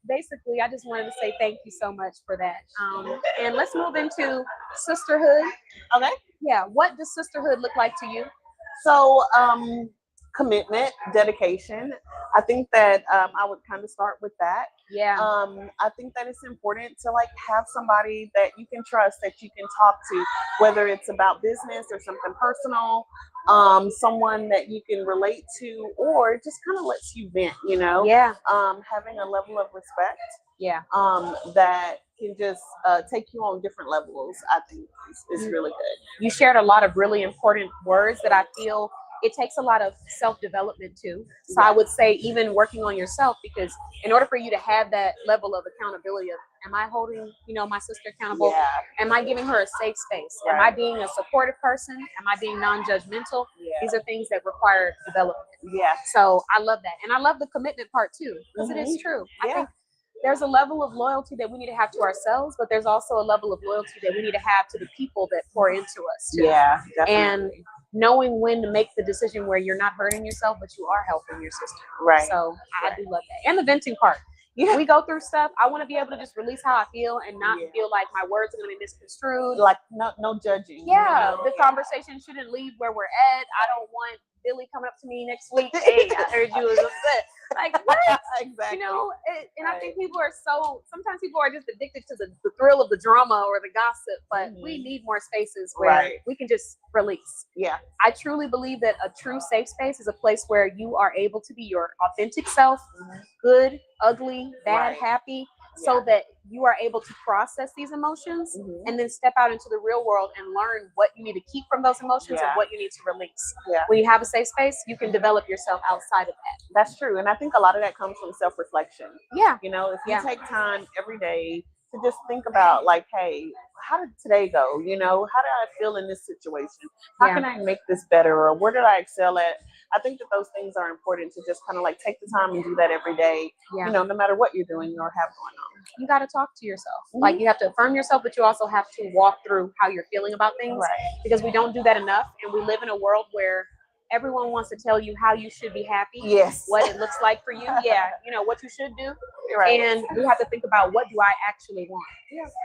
basically I just wanted to say thank you so much for that. And let's move into sisterhood. Okay. Yeah. What does sisterhood look like to you? So commitment, dedication. I think that I would kind of start with that. I think that it's important to like have somebody that you can trust, that you can talk to, whether it's about business or something personal, someone that you can relate to, or just kind of lets you vent, you know. Having a level of respect that can just take you on different levels, I think is really good. You shared a lot of really important words that I feel it takes a lot of self-development too. So I would say even working on yourself, because in order for you to have that level of accountability of, am I holding, you know, my sister accountable? Am I giving her a safe space? Am I being a supportive person? Am I being non-judgmental? These are things that require development. So I love that. And I love the commitment part too, because it is true. I think there's a level of loyalty that we need to have to ourselves, but there's also a level of loyalty that we need to have to the people that pour into us too. Definitely. And knowing when to make the decision where you're not hurting yourself, but you are helping your sister. So I do love that. And the venting part. We go through stuff. I want to be able to just release how I feel and not feel like my words are going to be misconstrued. Like no judging. You know? The conversation shouldn't leave where we're at. I don't want Billy coming up to me next week. Hey, I heard you was upset. Like, what? Exactly. You know, and I think people are sometimes people are just addicted to the thrill of the drama or the gossip, but we need more spaces where we can just release. I truly believe that a true safe space is a place where you are able to be your authentic self, good, ugly, bad, happy, so that you are able to process these emotions and then step out into the real world and learn what you need to keep from those emotions and what you need to release. When you have a safe space, you can develop yourself outside of that. That's true. And I think a lot of that comes from self-reflection. You know, if you take time every day to just think about like, hey, how did today go? You know, how did I feel in this situation? How can I make this better? Or where did I excel at? I think that those things are important to just kind of like take the time and do that every day, you know, no matter what you're doing or have going on. You got to talk to yourself. Like, you have to affirm yourself, but you also have to walk through how you're feeling about things, because we don't do that enough. And we live in a world where everyone wants to tell you how you should be happy. Yes. What it looks like for you. Yeah. You know, what you should do. Right. And we have to think about, what do I actually want?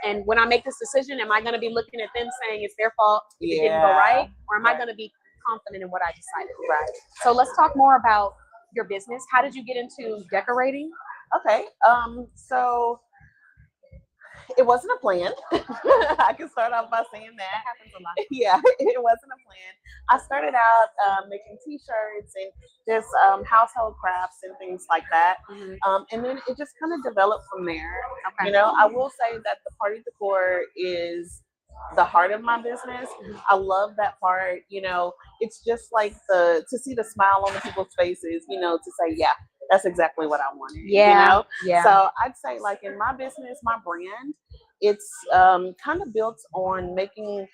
And when I make this decision, am I going to be looking at them saying it's their fault if it didn't go right? Or am I going to be confident in what I decided? Right. So let's talk more about your business. How did you get into decorating? Okay. So it wasn't a plan. I can start off by saying that. Happens a lot. Yeah, it wasn't a plan. I started out making t-shirts and just household crafts and things like that. And then it just kind of developed from there. You know, I will say that the party decor is the heart of my business. I love that part. You know, it's just like to see the smile on the people's faces, you know, to say, yeah, that's exactly what I wanted. Yeah. You know? So I'd say, like, in my business, my brand, it's kind of built on making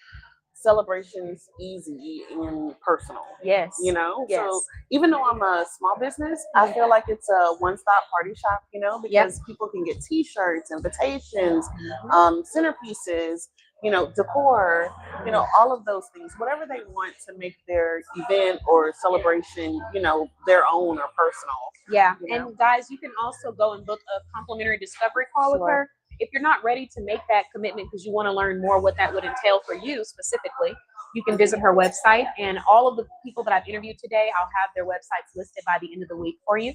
celebrations easy and personal. Yes. You know? Yes. So even though I'm a small business, I feel like it's a one-stop party shop, you know, because people can get t-shirts, invitations, centerpieces, you know, decor, you know, all of those things, whatever they want to make their event or celebration, you know, their own or personal. Yeah. You know? And guys, you can also go and book a complimentary discovery call with her. If you're not ready to make that commitment because you want to learn more what that would entail for you specifically, you can visit her website. And all of the people that I've interviewed today, I'll have their websites listed by the end of the week for you.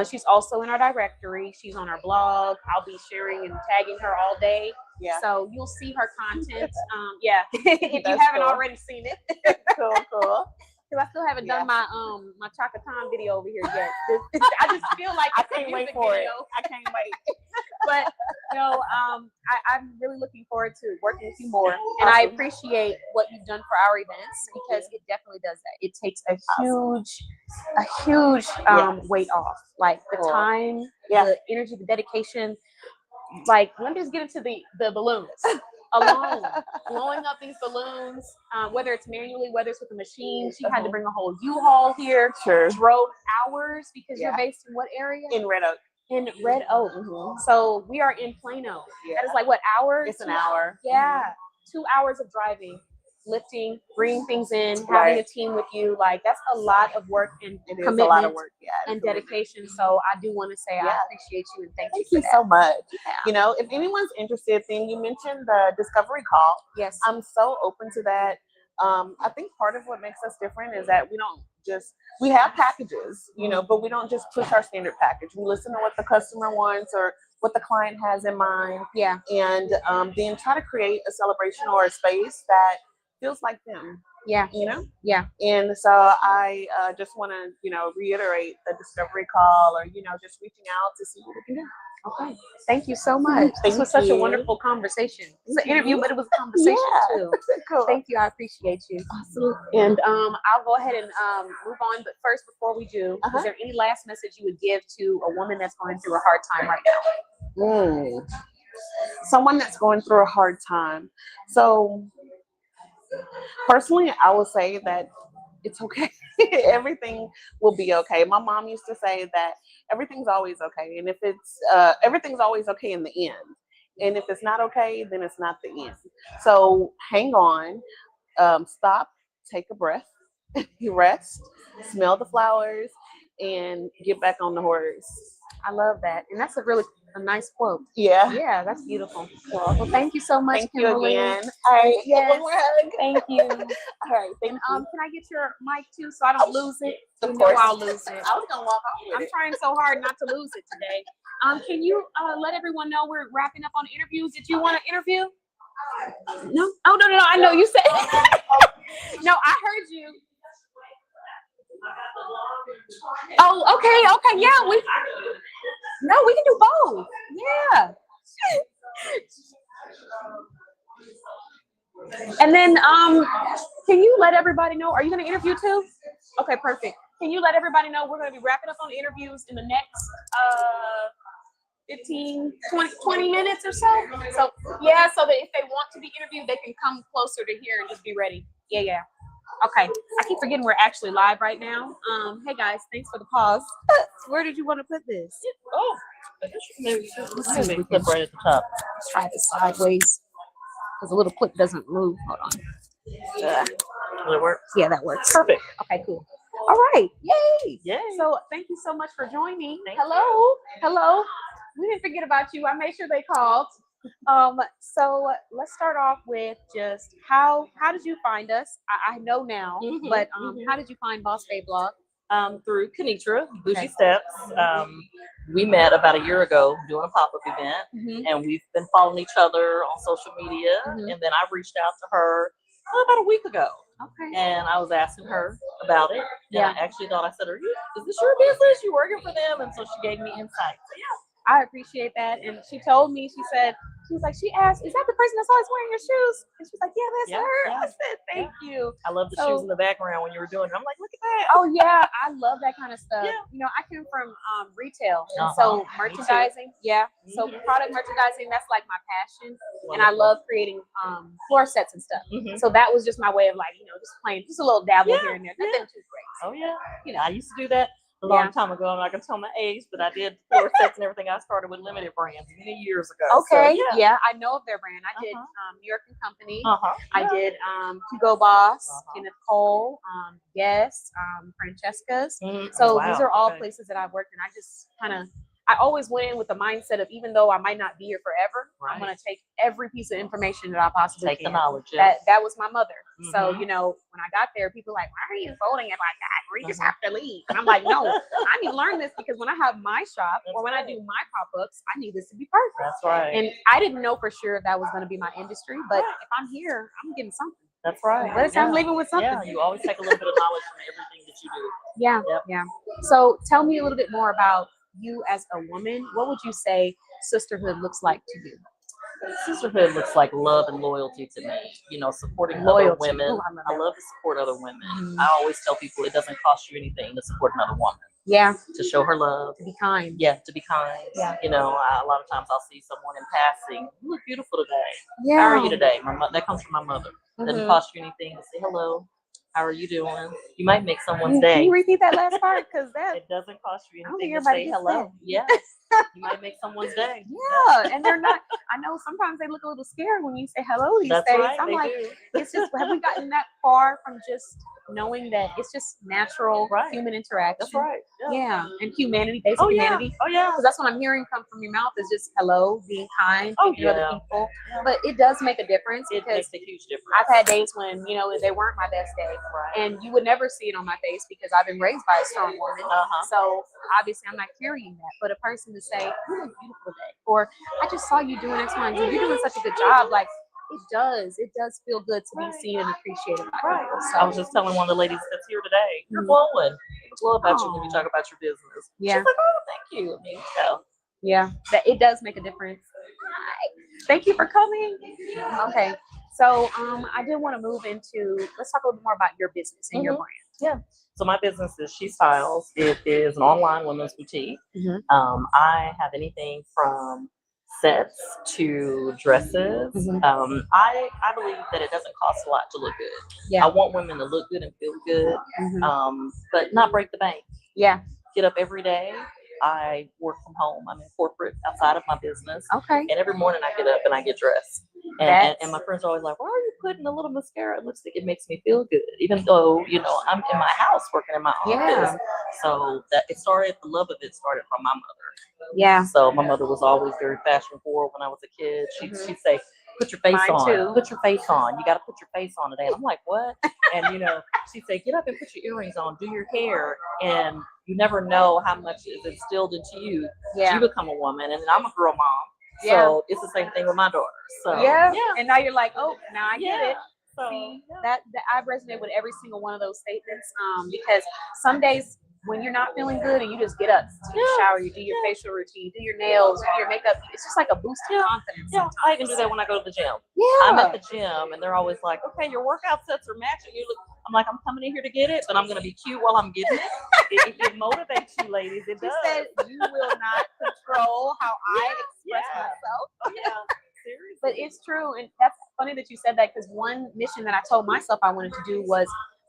She's also in our directory. She's on our blog. I'll be sharing and tagging her all day. Yeah. So you'll see her content. If you haven't already seen it. Cool. Because I still haven't done my my Chaka Khan video over here yet. I just feel like I can't wait for it. I can't wait. But you know, I'm really looking forward to working with you more, and I appreciate what you've done for our events, because it definitely does that. It takes a huge weight off, like the time, the energy, the dedication. Like, let me just get into the balloons. Alone, blowing up these balloons, whether it's manually, whether it's with a machine. She had to bring a whole U-Haul here. Drove hours, because you're based in what area? In Red Oak. In Red Oak. So we are in Plano. That is like what, hours? It's an hour. Yeah. 2 hours of driving, lifting, bringing things in, having a team with you. Like, that's a lot of work and commitment. A lot of work, and dedication. So I do want to say I appreciate you and thank you for that. So much. You know, if anyone's interested, then you mentioned the discovery call. Yes. I'm so open to that. I think part of what makes us different is that we have packages, you know, but we don't just push our standard package. We listen to what the customer wants or what the client has in mind. Yeah. And then try to create a celebration or a space that feels like them. Yeah. You know? Yeah. And so I just want to, you know, reiterate the discovery call, or, you know, just reaching out to see what we can do. Okay. Thank you so much. This was such a wonderful conversation. It's an interview, but it was a conversation too. Cool. Thank you. I appreciate you. Awesome. And I'll go ahead and move on. But first, before we do, is there any last message you would give to a woman that's going through a hard time right now? Someone that's going through a hard time. So personally, I will say that it's okay. Everything will be okay. My mom used to say that everything's always okay. And if it's, everything's always okay in the end. And if it's not okay, then it's not the end. So hang on, stop, take a breath, rest, smell the flowers, and get back on the horse. I love that. And that's a nice quote. Yeah. Yeah, that's beautiful. Well, thank you so much, Thank Kimberly. you again. All right. Yes. One more hug. Thank you. All right. Thank you. Can I get your mic too, so I don't lose it? Of course. I'll lose it. I was gonna walk off with I'm trying so hard not to lose it today. Can you let everyone know we're wrapping up on interviews? Did you want to interview? No. Oh no. I know you said. No, I heard you. Oh, okay. Yeah, we can do both. Yeah. And then, can you let everybody know? Are you going to interview too? Okay, perfect. Can you let everybody know we're going to be wrapping up on interviews in the next 15, 20 minutes or so. So yeah, so that if they want to be interviewed, they can come closer to here and just be ready. Yeah. Okay. I keep forgetting we're actually live right now. Hey guys, thanks for the pause. Where did you want to put this? Oh, maybe clip right at the top. Let's try this sideways because the little clip doesn't move. Hold on. Will it work? Yeah, that works. Perfect. Okay, cool. All right. Yay. Yay. So thank you so much for joining. Hello. We didn't forget about you. I made sure they called. So let's start off with just how did you find us? I know now, but how did you find Boss Babe Blog? Through Kenitra, Bougie Steps. We met about a year ago doing a pop-up event, and we've been following each other on social media. And then I reached out to her about a week ago. Okay. And I was asking her about it. And I actually thought, I said, is this your business? You working for them? And so she gave me insight. So yeah. I appreciate that. And she told me, she asked, is that the person that's always wearing your shoes? And she's like, yeah, that's her. Yeah. I said, thank you. I love the shoes in the background when you were doing it. I'm like, look at that. Oh yeah, I love that kind of stuff. Yeah. You know, I came from retail, and so merchandising. Yeah. So product merchandising, that's like my passion. And I love creating floor sets and stuff. So that was just my way of like, just playing, just a little dabble here and there. Nothing too crazy. Oh yeah. I used to do that a long time ago. I'm not gonna tell my age, but I did floor sets and everything. I started with Limited Brands many years ago. Okay. So, yeah, I know of their brand. I did New York and Company. I did Hugo Boss, Kenneth Cole, Yes, Francesca's. So these are all places that I've worked in. I always went in with the mindset of, even though I might not be here forever, I'm going to take every piece of information that I possibly can. Take the knowledge. That was my mother. So, when I got there, people were like, why are you folding it like that? We just have to leave. And I'm like, no, I need to learn this because when I have my shop or when I do my pop-ups, I need this to be perfect. That's right. And I didn't know for sure that was going to be my industry, but if I'm here, I'm getting something. That's right. I'm leaving with something. Yeah, you always take a little bit of knowledge from everything that you do. Yeah. Yeah. So tell me a little bit more about you as a woman. What would you say sisterhood looks like to you? Sisterhood looks like love and loyalty to me. Supporting other women. Ooh, I love to support other women. I always tell people it doesn't cost you anything to support another woman. Yeah. To show her love. To be kind. Yeah, to be kind. Yeah. A lot of times I'll see someone in passing. You look beautiful today. Yeah. How are you today? That comes from my mother. Doesn't cost you anything to say hello. How are you doing? You might make someone's day. Can you repeat that last part? Because it doesn't cost you anything to say hello. Yeah. You might make someone's day. Yeah. And they're not, I know sometimes they look a little scared when you say hello these days. Right, I'm like, it's just, have we gotten that far from just knowing that it's just natural human interaction? That's right. Yeah. And humanity, basic humanity. Oh, yeah. Because that's what I'm hearing come from your mouth is just hello, being kind to other people. But it does make a difference. It makes a huge difference. I've had days when, they weren't my best day. And you would never see it on my face because I've been raised by a strong woman. So obviously I'm not carrying that. But a person to say, you look beautiful today, or I just saw you doing X, Y, and Z. You're doing such a good job. Like, it does feel good to be seen and appreciated by people. So I was just telling one of the ladies that's here today, you're glowing. People love about you when you talk about your business. Yeah. She's like, oh, thank you. Yeah, that it does make a difference. Thank you for coming. Okay. So I did want to move into, let's talk a little bit more about your business and your brand. Yeah. So my business is She Styles. It is an online women's boutique. I have anything from sets to dresses. I believe that it doesn't cost a lot to look good. Yeah. I want women to look good and feel good, but not break the bank. Yeah. Get up every day. I work from home. I'm in corporate outside of my business. Okay. And every morning I get up and I get dressed. And my friends are always like, why are you putting a little mascara and lipstick? It makes me feel good. Even though, I'm in my house working in my office. So the love of it started from my mother. Yeah. So my mother was always very fashion forward when I was a kid. She'd say, put your face on. Too. Put your face on. You got to put your face on today. And I'm like, what? And, she'd say, get up and put your earrings on. Do your hair. And you never know how much is instilled into you. Yeah. You become a woman. And I'm a girl mom. So it's the same thing with my daughter. So yeah. And now you're like, oh, now I get it. So that I resonate with every single one of those statements. Because some days when you're not feeling good and you just get up, take a shower, you do your facial routine, do your nails, do your makeup, it's just like a boost of confidence. Yeah, I even do that when I go to the gym. Yeah. I'm at the gym and they're always like, okay, your workout sets are matching. You look, I'm like, I'm coming in here to get it, but I'm gonna be cute while I'm getting it. It motivates you, ladies. It She does. said, "You will not control how I express myself." Yeah, seriously. But it's true, and that's funny that you said that because one mission that I told myself I wanted to do was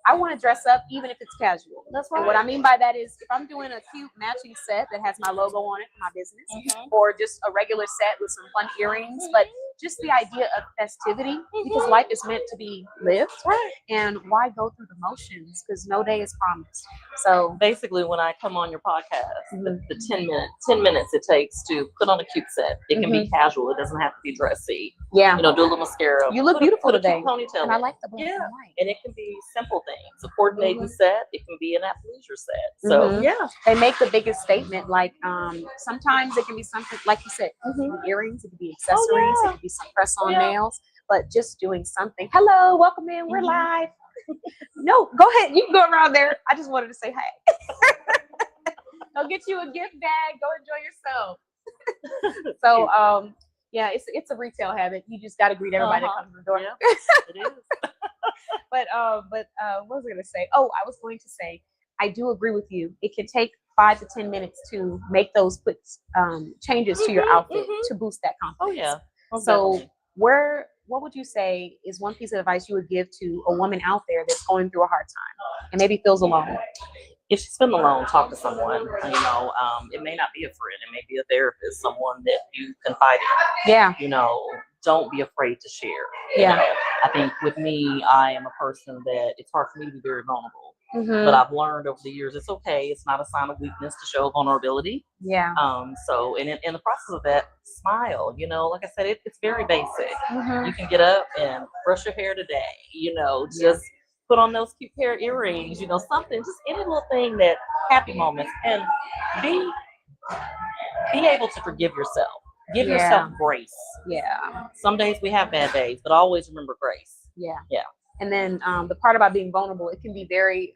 I want to dress up even if it's casual. That's And right. what I mean by that is if I'm doing a cute matching set that has my logo on it for my business, or just a regular set with some fun earrings, but just the idea of festivity because life is meant to be lived, and why go through the motions because no day is promised. So basically, when I come on your podcast, the 10 minutes it takes to put on a cute set. It can be casual. It doesn't have to be dressy. Yeah, you know, do a little mascara. You look beautiful put today. A cute ponytail and I in. like the black and white. And it can be simple things. A coordinating set. It can be an athleisure set. So they make the biggest statement. Like sometimes it can be something like you said, earrings. It could be accessories. It could be some press-on nails. But just doing something. Hello, welcome in. We're live. No, go ahead. You can go around there. I just wanted to say hi. Go get you a gift bag. Go enjoy yourself. So yeah, it's a retail habit. You just got to greet everybody that comes to the door. Yeah, it is. But what was I going to say? Oh, I was going to say, I do agree with you. It can take 5 to 10 minutes to make those quick changes to your outfit to boost that confidence. Oh yeah. So Definitely. what would you say is one piece of advice you would give to a woman out there that's going through a hard time and maybe feels alone? If she's feeling alone, talk to someone. You know, it may not be a friend. It may be a therapist, someone that you confide in. Yeah. You know, don't be afraid to share. Yeah. You know, I think with me, I am a person that it's hard for me to be very vulnerable. But I've learned over the years, it's okay. It's not a sign of weakness to show vulnerability. Yeah. So in the process of that, smile. You know, like I said, it's very basic. You can get up and brush your hair today. You know, just put on those cute pair of earrings. You know, something, just any little thing that happy moments, and be able to forgive yourself. Give yourself grace. Yeah. Some days we have bad days, but always remember grace. Yeah. Yeah. And then the part about being vulnerable, it can be very,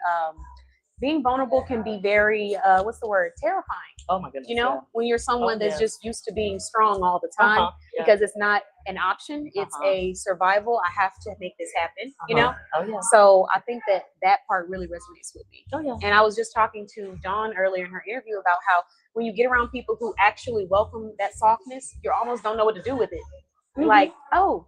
being vulnerable can be very, what's the word? Terrifying. Oh my goodness. You know, when you're someone that's just used to being strong all the time, because it's not an option. It's a survival. I have to make this happen, you know? Oh yeah. So I think that part really resonates with me. Oh yeah. And I was just talking to Dawn earlier in her interview about how when you get around people who actually welcome that softness, you almost don't know what to do with it. Like, oh,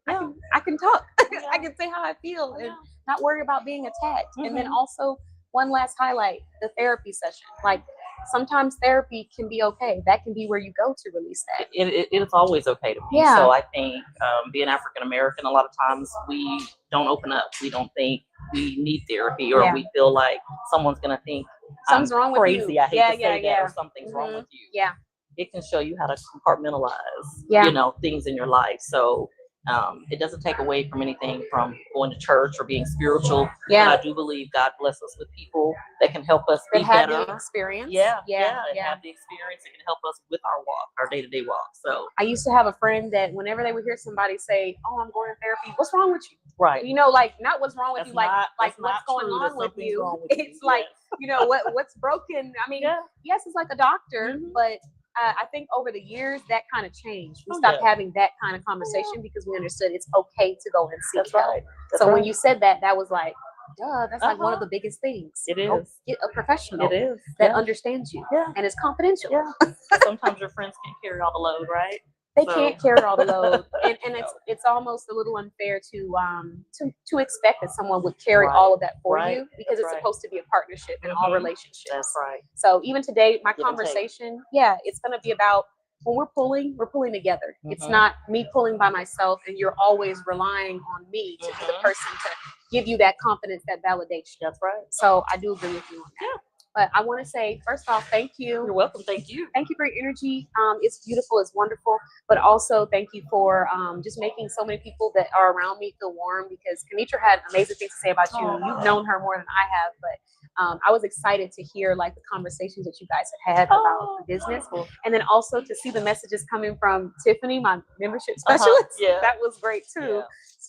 I can talk. I can say how I feel and not worry about being attacked. And then also one last highlight, the therapy session. Like sometimes therapy can be okay. That can be where you go to release that. It is always okay to me. Yeah. So I think being African American, a lot of times we don't open up. We don't think we need therapy, or we feel like someone's gonna think something's wrong with you. Crazy. I hate to say that, or something's wrong with you. Yeah. It can show you how to compartmentalize, you know, things in your life. So it doesn't take away from anything from going to church or being spiritual. Yeah. But I do believe God bless us with people that can help us be have better. the experience. And have the experience. It can help us with our walk, our day-to-day walk. So I used to have a friend that whenever they would hear somebody say, "Oh, I'm going to therapy," what's wrong with you? Right. You know, like not what's wrong with That's you, like that's what's not going true, on that with something's you. wrong with It's you. like, you know, what's broken. I mean, yes, it's like a doctor, but I think over the years that kind of changed. We stopped having that kind of conversation because we understood it's okay to go and seek help. So when you said that, that was like, duh, that's like one of the biggest things. It Go is. get a professional It is. that understands you and is confidential. Yeah. Sometimes your friends can't carry all the load, right? They can't carry all the load, and it's almost a little unfair to expect that someone would carry all of that for you, because it's supposed to be a partnership in all relationships. That's right. So even today, my conversation, it's going to be about when we're pulling together. It's not me pulling by myself, and you're always relying on me to be the person to give you that confidence, that validation. That's right. So I do agree with you on that. But I want to say, first off, thank you. You're welcome. Thank you. Thank you for your energy. It's beautiful. It's wonderful. But also thank you for just making so many people that are around me feel warm, because Kenitra had amazing things to say about you. You've known her more than I have, but I was excited to hear like the conversations that you guys had about the business. And then also to see the messages coming from Tiffany, my membership specialist. That was great too. Yeah.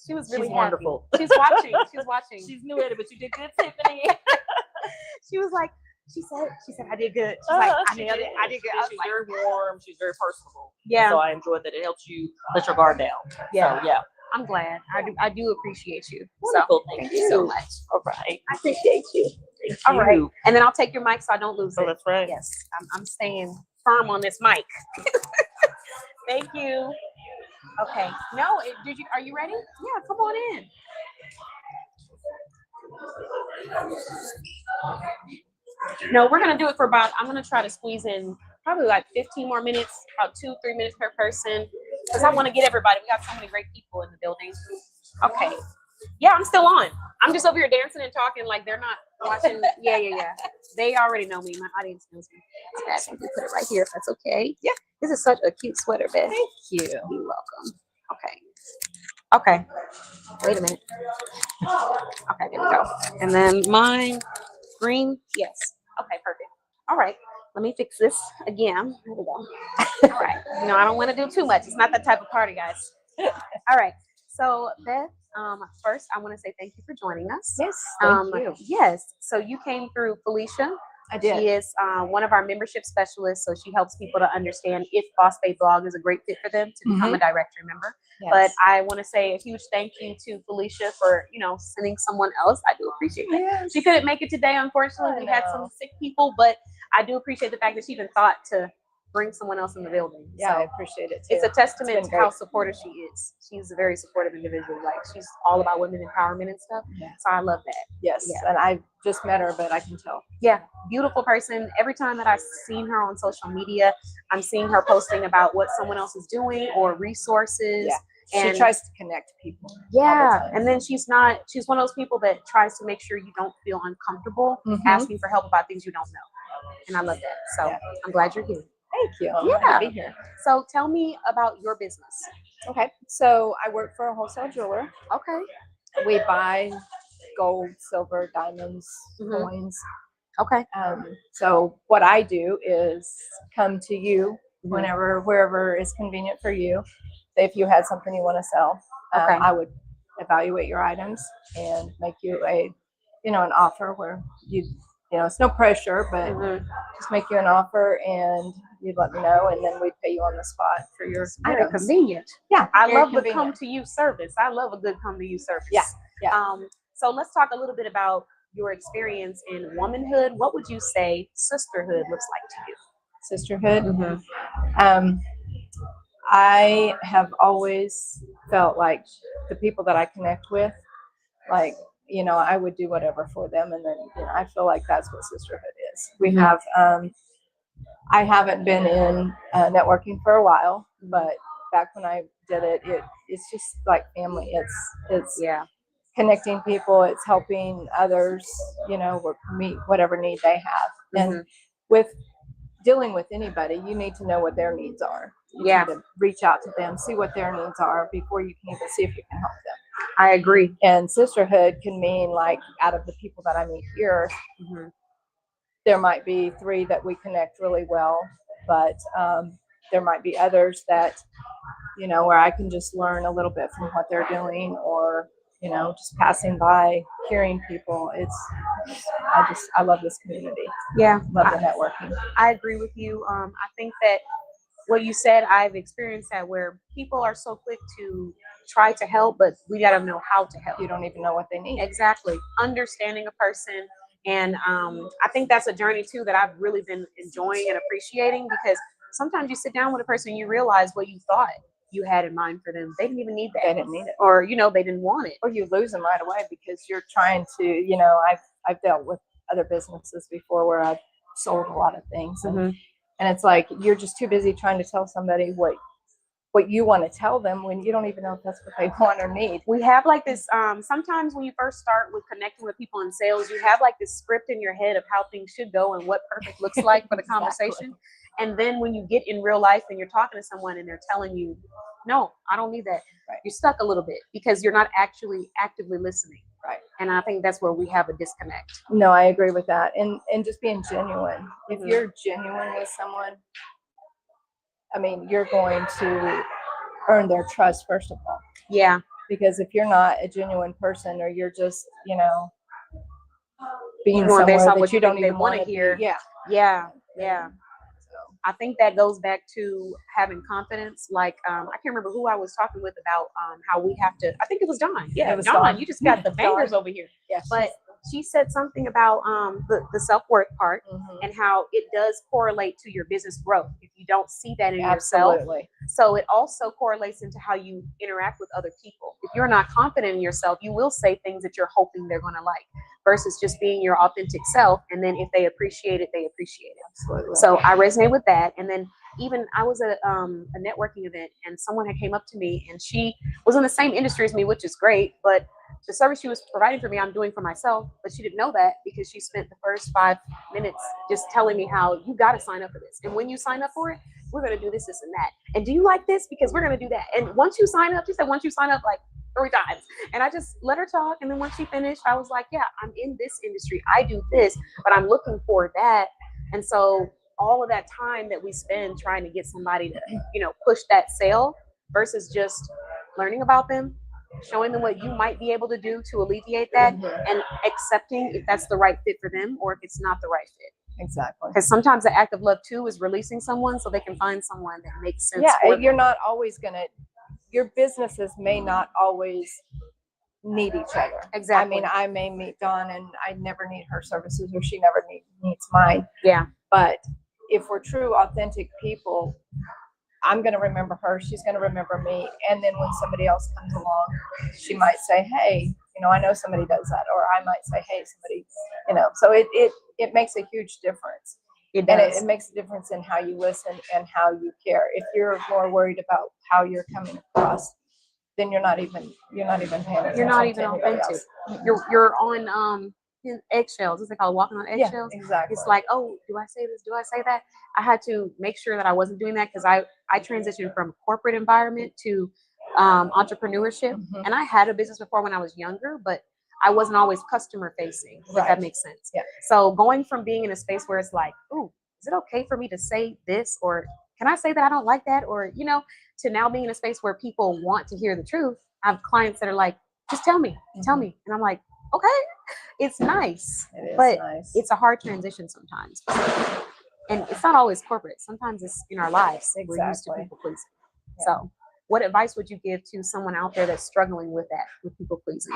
She was really wonderful. She's watching. She's watching. She's new at it, but you did good, Tiffany. She was like, she said, I did good. She's like, I nailed it. I did good. I was She's like, very warm. She's very personable. Yeah. So I enjoyed that. It helps you let your guard down. Yeah. So, yeah. I'm glad. I do appreciate you. Wonderful. So thank you so much. All right. I appreciate you. Thank All right. you. And then I'll take your mic so I don't lose Oh, it. that's right. Yes. I'm staying firm on this mic. Thank you. Okay. No, are you ready? Yeah, come on in. No, we're gonna do it for I'm gonna try to squeeze in probably like 15 more minutes, about 2-3 minutes per person. Because I want to get everybody. We got so many great people in the building. Okay. Yeah, I'm still on. I'm just over here dancing and talking like they're not watching. Yeah. They already know me. My audience knows me. I can put it right here if that's okay. Yeah. This is such a cute sweater, Beth. Thank you. You're welcome. Okay. Wait a minute. Okay, there we go. And then mine, green. Yes. Okay, perfect. All right. Let me fix this again. There we go. All right. No, I don't want to do too much. It's not that type of party, guys. All right. So, Beth, first, I want to say thank you for joining us. Yes, thank you. Yes. So you came through Felicia. I did. She is one of our membership specialists, so she helps people to understand if Boss Babe Blog is a great fit for them to become a directory member. Yes. But I want to say a huge thank you to Felicia for, sending someone else. I do appreciate that. Yes. She couldn't make it today, unfortunately. We had some sick people, but I do appreciate the fact that she even thought to bring someone else in the building. Yeah, So I appreciate it too. it's a testament It's to been how great. supportive she is. She's a very supportive individual. Like, she's all about women empowerment and stuff. Yeah. So I love that. Yes, Yeah. and I just met her, but I can tell. Yeah, beautiful person. Every time that I've seen her on social media, I'm seeing her posting about what someone else is doing or resources. Yeah. And She tries to connect people. all the yeah, time. and then she's one of those people that tries to make sure you don't feel uncomfortable asking for help about things you don't know. And I love that. So Yeah. I'm glad you're here. Thank you. I'm Yeah. glad to be here. So tell me about your business. Okay, so I work for a wholesale jeweler. Okay. We buy gold, silver, diamonds, Mhm. coins. Okay. So what I do is come to you wherever is convenient for you. If you had something you want to sell, Okay. I would evaluate your items and make you an offer where it's no pressure, but just make you an offer and you'd let me know, and then we'd pay you on the spot for your Very items. convenient. Yeah, I very love the convenient. come to you service. I love a good come to you service. Yeah, yeah. So let's talk a little bit about your experience in womanhood. What would you say sisterhood looks like to you? Sisterhood. I have always felt like the people that I connect with, like, I would do whatever for them. And then, I feel like that's what sisterhood is. We have, I haven't been in networking for a while, but back when I did it, it's just like family. It's connecting people. It's helping others, meet whatever need they have. And with dealing with anybody, you need to know what their needs are. You need to reach out to them, see what their needs are before you can even see if you can help them. I agree. And sisterhood can mean, like, out of the people that I meet here, there might be 3 that we connect really well, but there might be others that, where I can just learn a little bit from what they're doing, or, just passing by, hearing people. I love this community. Yeah. Love the networking. I agree with you. I think that what you said, I've experienced that, where people are so quick to try to help, but we got to know how to help. You don't even know what they need. Exactly. Understanding a person. And I think that's a journey too that I've really been enjoying and appreciating, because sometimes you sit down with a person and you realize what you thought you had in mind for them. They didn't even need that. They didn't need it. Or, they didn't want it. Or you lose them right away because you're trying to, I've dealt with other businesses before where I've sold a lot of things. And it's like, you're just too busy trying to tell somebody what you want to tell them when you don't even know if that's what they want or need. We have like this, sometimes when you first start with connecting with people in sales, you have like this script in your head of how things should go and what perfect looks like for the conversation. And then when you get in real life and you're talking to someone and they're telling you, no, I don't need that. Right. You're stuck a little bit because you're not actually actively listening. Right. And I think that's where we have a disconnect. No, I agree with that. And just being genuine. If you're genuine with someone, I mean, you're going to earn their trust, first of all. Yeah. Because if you're not a genuine person, or you're just, being You're going based somewhere on what that you don't even want want to hear. Yeah. Yeah. Yeah. So I think that goes back to having confidence. Like, I can't remember who I was talking with about how we have to. I think it was Dawn. Yeah, It was Dawn. Dawn. You just got the bangers over here. Yeah, But she said something about the self-worth part and how it does correlate to your business growth if you don't see that in yourself. absolutely. So it also correlates into how you interact with other people. If you're not confident in yourself, you will say things that you're hoping they're going to like versus just being your authentic self. And then if they appreciate it, they appreciate it. Absolutely. So I resonate with that. And then even I was at a networking event and someone had came up to me and she was in the same industry as me, which is great. But the service she was providing for me, I'm doing for myself. But she didn't know that because she spent the first 5 minutes just telling me how you got to sign up for this. And when you sign up for it, we're going to do this, this, and that. And do you like this? Because we're going to do that. And once you sign up, she said, once you sign up, like 3 times. And I just let her talk. And then once she finished, I was like, yeah, I'm in this industry. I do this, but I'm looking for that. And so all of that time that we spend trying to get somebody to, push that sale versus just learning about them, showing them what you might be able to do to alleviate that and accepting if that's the right fit for them or if it's not the right fit. Exactly. Because sometimes the act of love too is releasing someone so they can find someone that makes sense. Yeah, for them. you're not always your businesses may not always need each other. Exactly. I mean, I may meet Dawn and I never need her services or she never needs mine. Yeah. But if we're true, authentic people, I'm going to remember her. She's going to remember me. And then when somebody else comes along, she might say, hey, I know somebody does that. Or I might say, hey, somebody, so it makes a huge difference. It And does. it makes a difference in how you listen and how you care. If you're more worried about how you're coming across, then you're not even paying attention. You're not even to anybody authentic. else. You're on eggshells. What's it called? Walking on eggshells. Yeah, exactly. It's like, oh, do I say this? Do I say that? I had to make sure that I wasn't doing that because I transitioned from corporate environment to entrepreneurship. And I had a business before when I was younger, but I wasn't always customer facing, if that makes sense. Yeah. So going from being in a space where it's like, ooh, is it okay for me to say this? Or can I say that I don't like that? Or, to now being in a space where people want to hear the truth. I have clients that are like, just tell me. And I'm like, okay, it's nice. It is but nice. it's a hard transition sometimes. And it's not always corporate. Sometimes it's in our lives. We're used to people pleasing. Yeah. So what advice would you give to someone out there that's struggling with that, with people pleasing?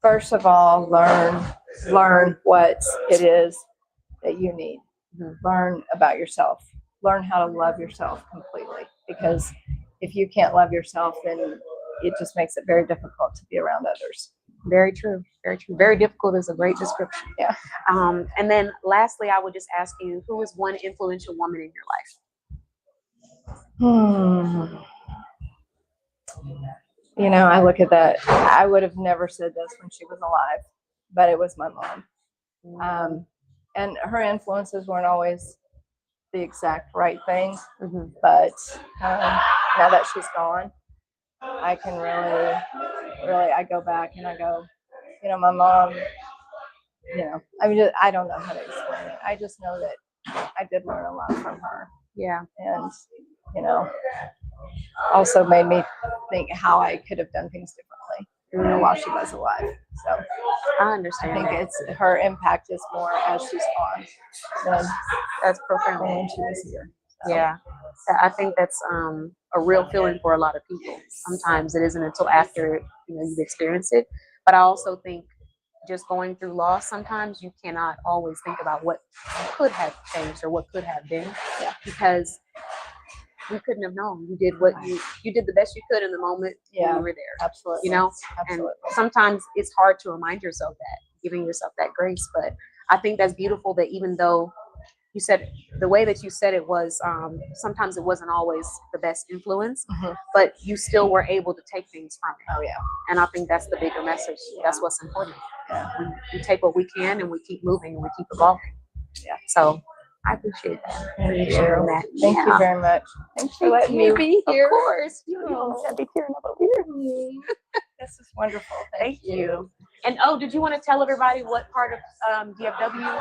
First of all, learn what it is that you need. Learn about yourself. Learn how to love yourself completely. Because if you can't love yourself, then it just makes it very difficult to be around others. Very true. Very true. Very difficult is a great description. Yeah. And then lastly, I would just ask you, who is one influential woman in your life? I look at that. I would have never said this when she was alive, but it was my mom. And her influences weren't always the exact right things, but now that she's gone, I can really, I go back and I go, my mom, I don't know how to explain it. I just know that I did learn a lot from her. Yeah. And, also made me think how I could have done things differently, while she was alive. So I understand. I think it's her impact is more as she's gone than that's profound when she was here. So. Yeah. I think that's a real feeling for a lot of people. Sometimes it isn't until after you've experienced it. But I also think just going through loss, sometimes you cannot always think about what could have changed or what could have been, because we couldn't have known. You did what you did the best you could in the moment when you were there. Absolutely. And sometimes it's hard to remind yourself that, giving yourself that grace. But I think that's beautiful that even though you said the way that you said it was sometimes it wasn't always the best influence, but you still were able to take things from it. Oh yeah. And I think that's the bigger message. That's what's important. Yeah. We take what we can and we keep moving and we keep evolving. Yeah. So I appreciate that. Thank you. Sharing that. Thank you very much. Thanks for letting me be here. Of course. I'll be tearing up over here. This is wonderful. Thank you. And did you want to tell everybody what part of DFW?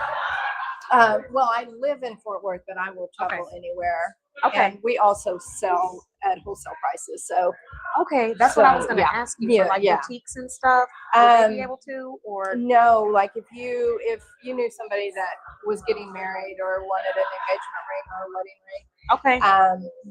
Well, I live in Fort Worth, but I will travel anywhere. Okay. And we also sell at wholesale prices. So Okay, that's what I was So, gonna yeah. ask you Yeah, for like yeah. boutiques and stuff. Would they be Um, able to, or no, like if you knew somebody that was getting married or wanted an engagement ring or a wedding ring, okay,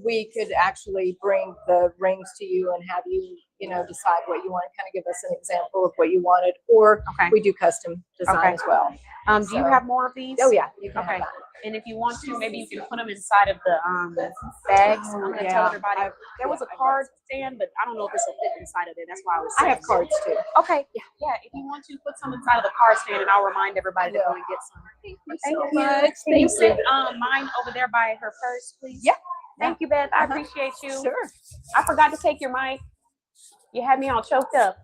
we could actually bring the rings to you and have you, decide what you want, kind of give us an example of what you wanted, or okay. we do custom design Okay. as well. Do you So- have more of these? Oh yeah, you can Okay. have that. And if you want to, maybe you can put them inside of the bags. I'm gonna tell everybody. There was a card stand, but I don't know if this will fit inside of it. That's why I was I saying. have cards too. Okay. Yeah. If you want to put some inside of the card stand, and I'll remind everybody to go and get some. Thank Thank you so you. much. Can you Thank sit mine over there by her purse, please? Yeah. Thank you, Beth. I Uh-huh. appreciate you. Sure. I forgot to take your mic. You had me all choked up.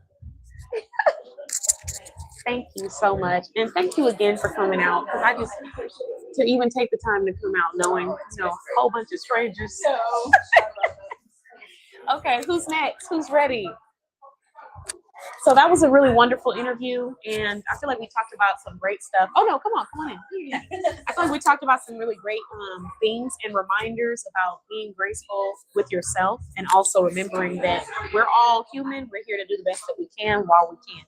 Thank you so much. And thank you again for coming out. Because I just, to even take the time to come out knowing, a whole bunch of strangers. Okay, who's next? Who's ready? So that was a really wonderful interview. And I feel like we talked about some great stuff. Oh, no, come on in. Yeah. I feel like we talked about some really great things and reminders about being graceful with yourself and also remembering that we're all human. We're here to do the best that we can while we can.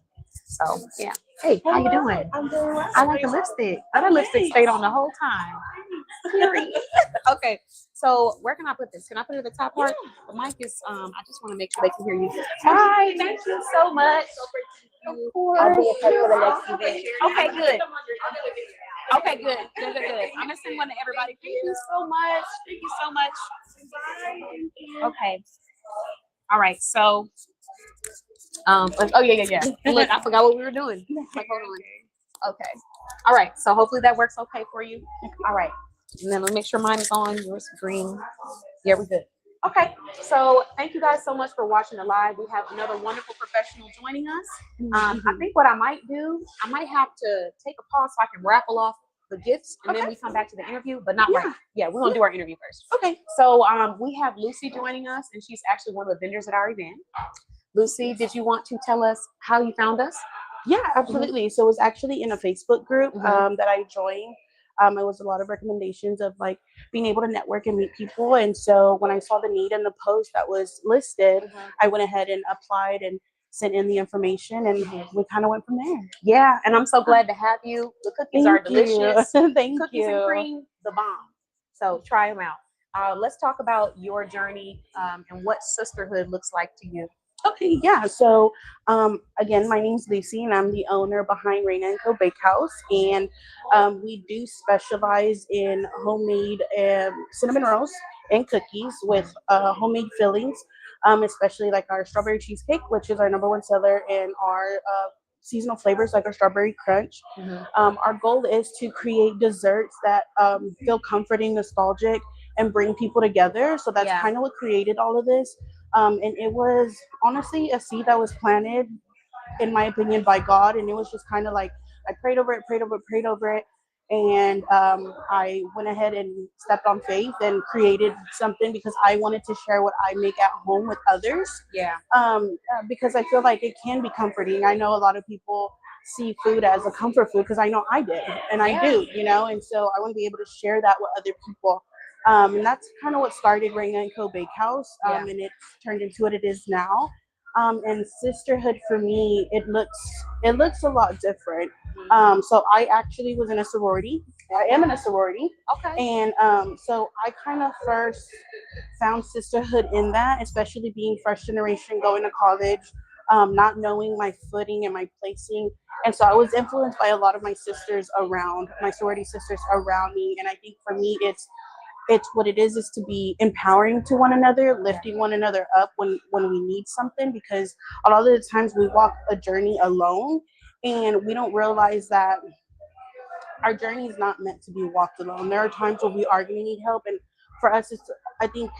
So, yeah. Hey, how you doing? I'm doing well. I like the lipstick. That lipstick stayed on the whole time. Period. Okay, so where can I put this? Can I put it at the top part? The mic is, I just want to make sure they can hear you. Hi, thank you so much. Of course. I'll be a part of the next event. Okay, good. Okay, good. Good. I'm gonna send one to everybody. Thank you so much. Thank you so much. Okay. All right, so oh yeah. Look, I forgot what we were doing. Like, hold on. Okay. All right. So hopefully that works okay for you. All right. And then let me make sure mine is on. Yours is green. Yeah, we're good. Okay. So thank you guys so much for watching the live. We have another wonderful professional joining us. I think what I might do, I might have to take a pause so I can raffle off the gifts and then we come back to the interview, but not right. Yeah, we're gonna do our interview first. Okay. So we have Lucy joining us, and she's actually one of the vendors at our event. Lucy, did you want to tell us how you found us? Yeah, absolutely. So it was actually in a Facebook group that I joined. It was a lot of recommendations of like being able to network and meet people. And so when I saw the need in the post that was listed, I went ahead and applied and sent in the information, and we kind of went from there. Yeah, and I'm so glad to have you. The cookies are delicious. Thank Cookies you. and cream, the bomb. So try them out. Let's talk about your journey and what sisterhood looks like to you. Okay, yeah. So, again, my name's Lucy, and I'm the owner behind Raina & Co. Bakehouse, and we do specialize in homemade cinnamon rolls and cookies with homemade fillings, especially like our strawberry cheesecake, which is our #1 seller, and our seasonal flavors like our strawberry crunch. Our goal is to create desserts that feel comforting, nostalgic, and bring people together. So that's kind of what created all of this. And it was honestly a seed that was planted, in my opinion, by God. And it was just kind of like, I prayed over it. And I went ahead and stepped on faith and created something because I wanted to share what I make at home with others. Yeah. Because I feel like it can be comforting. I know a lot of people see food as a comfort food because I know I did and I do, and so I want to be able to share that with other people. And that's kind of what started Raina & Co. Bakehouse, and it turned into what it is now. And sisterhood for me, it looks a lot different. So I actually was in a sorority. I am in a sorority. Okay. And so I kind of first found sisterhood in that, especially being first generation going to college, not knowing my footing and my placing. And so I was influenced by a lot of my sisters around, my sorority sisters around me. And I think for me, it's what it is to be empowering to one another, lifting one another up when we need something, because a lot of the times we walk a journey alone and we don't realize that our journey is not meant to be walked alone. There are times when we are going to need help, and for us, I think,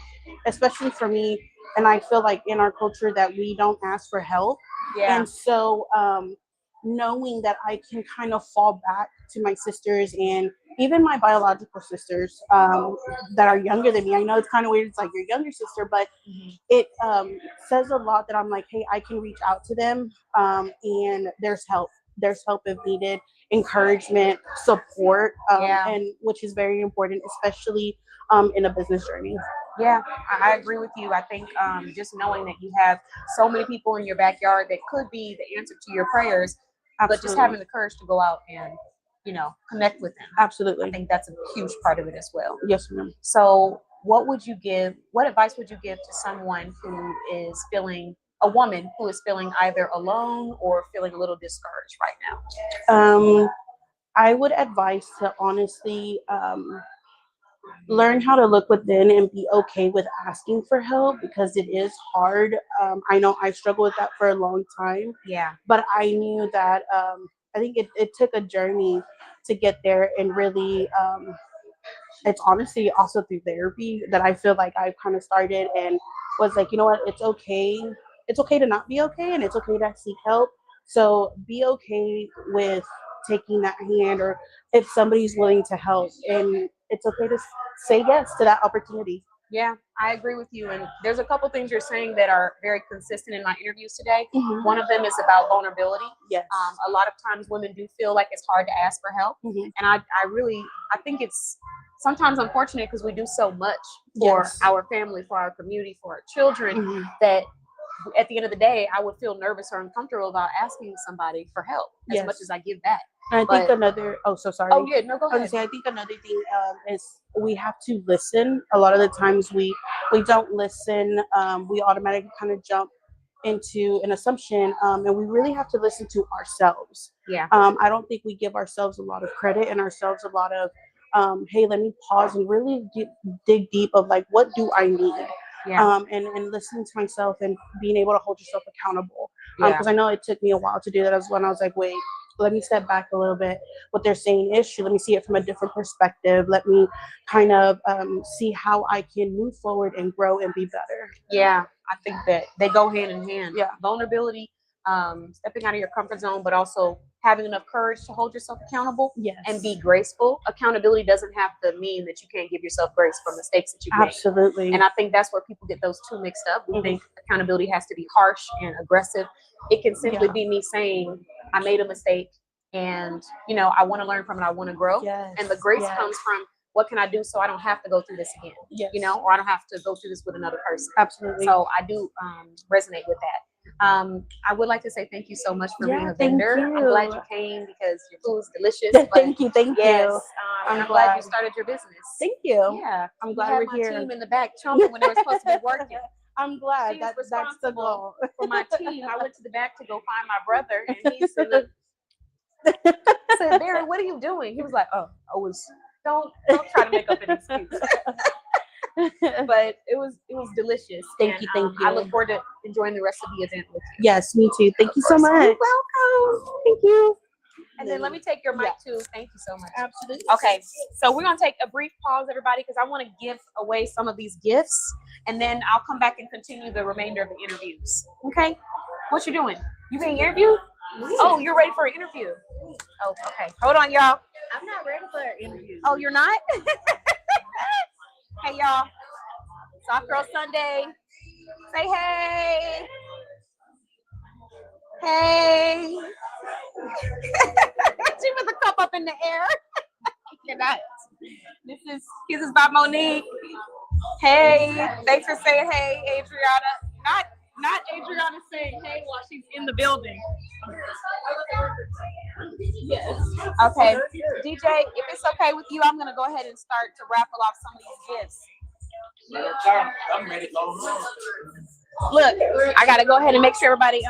especially for me, and I feel like in our culture that we don't ask for help. And so knowing that I can kind of fall back to my sisters and even my biological sisters that are younger than me. I know it's kind of weird. It's like your younger sister, but it says a lot that I'm like, hey, I can reach out to them, and there's help. There's help if needed, encouragement, support, and which is very important, especially in a business journey. Yeah, I agree with you. I think just knowing that you have so many people in your backyard that could be the answer to your prayers, but just Absolutely. having the courage to go out and, connect with them. I Absolutely. think that's a huge part of it as well. Yes, ma'am. So, what advice would you give to someone who is a woman who is feeling either alone or feeling a little discouraged right now? I would advise to honestly learn how to look within and be okay with asking for help because it is hard. I know I struggled with that for a long time, Yeah. but I knew that I think it took a journey to get there and really it's honestly also through therapy that I feel like I've kind of started and was like, you know what, it's okay. It's okay to not be okay and it's okay to seek help. So be okay with taking that hand or if somebody's willing to help and it's okay to say yes to that opportunity. Yeah, I agree with you. And there's a couple things you're saying that are very consistent in my interviews today. Mhm. One of them is about vulnerability. Yes. A lot of times women do feel like it's hard to ask for help. Mhm. And I think it's sometimes unfortunate because we do so much for Yes. our family, for our community, for our children Mhm. that at the end of the day, I would feel nervous or uncomfortable about asking somebody for help as much Yes. as I give back. And I think But- another, oh, so sorry. Oh, yeah, no, go I was gonna ahead. say, I think another thing is we have to listen. A lot of the times we don't listen. We automatically kind of jump into an assumption, and we really have to listen to ourselves. Yeah. I don't think we give ourselves a lot of credit and ourselves a lot of, hey, let me pause and really dig deep of like, what do I need? Yeah. And listening to myself and being able to hold yourself accountable. Yeah. Because I know it took me a while to do that as when I was like, wait, let me step back a little bit. What they're saying is true. Let me see it from a different perspective. Let me kind of see how I can move forward and grow and be better. Yeah, I think that they go hand in hand. Yeah. Vulnerability, stepping out of your comfort zone, but also having enough courage to hold yourself accountable Yes. and be graceful. Accountability doesn't have to mean that you can't give yourself grace for mistakes that you make. Absolutely. And I think that's where people get those two mixed up. We Mhm. think accountability has to be harsh and aggressive. It can simply Yeah. be me saying, I made a mistake and, I want to learn from it. I want to grow. Yes. And the grace Yes. comes from what can I do so I don't have to go through this again, Yes. or I don't have to go through this with another person. Absolutely. So I do resonate with that. I would like to say thank you so much for being a thank vendor. you. I'm glad you came because your food is delicious. But Thank you. yes, I'm I'm glad you glad. started your business. Thank you. Yeah, I'm you glad had we're my here. team in the back chomping when they were supposed to be working. I'm glad She was that's the responsible goal. For my team, I went to the back to go find my brother, and he said, "Barry, what are you doing?" He was like, "Oh, I was." Don't try to make up an excuse. But it was delicious. Thank you. I look forward to enjoying the rest of the event with you. Yes, me too. Thank you so much. You're welcome. Thank you. And then let me take your mic Yeah. too. Thank you so much. Absolutely. Okay, so we're gonna take a brief pause, everybody, because I want to give away some of these gifts, and then I'll come back and continue the remainder of the interviews. Okay? What you doing? You being interviewed? Oh, you're ready for an interview. Oh, okay. Hold on, y'all. I'm not ready for an interview. Oh, you're not? Hey, y'all. Soft Girl Sunday. Say hey. Hey. She put the cup up in the air. You're not. This is Kisses by Monique. Hey. Thanks for saying hey, Adriana. Not Adriana saying hey while she's in the building. Yes. Okay. DJ, if it's okay with you, I'm gonna go ahead and start to raffle off some of these gifts. Look, I gotta go ahead and make sure everybody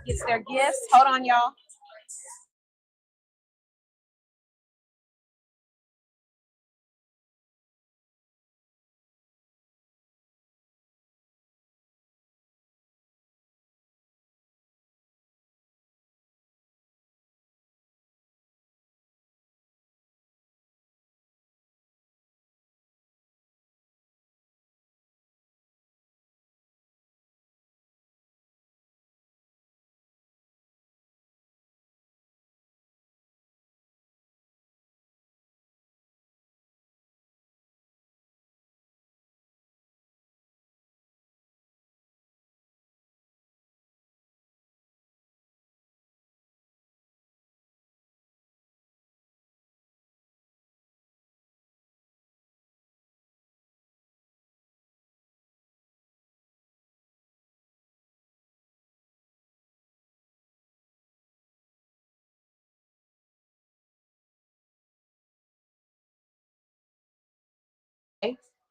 gets their gifts. Hold on, y'all.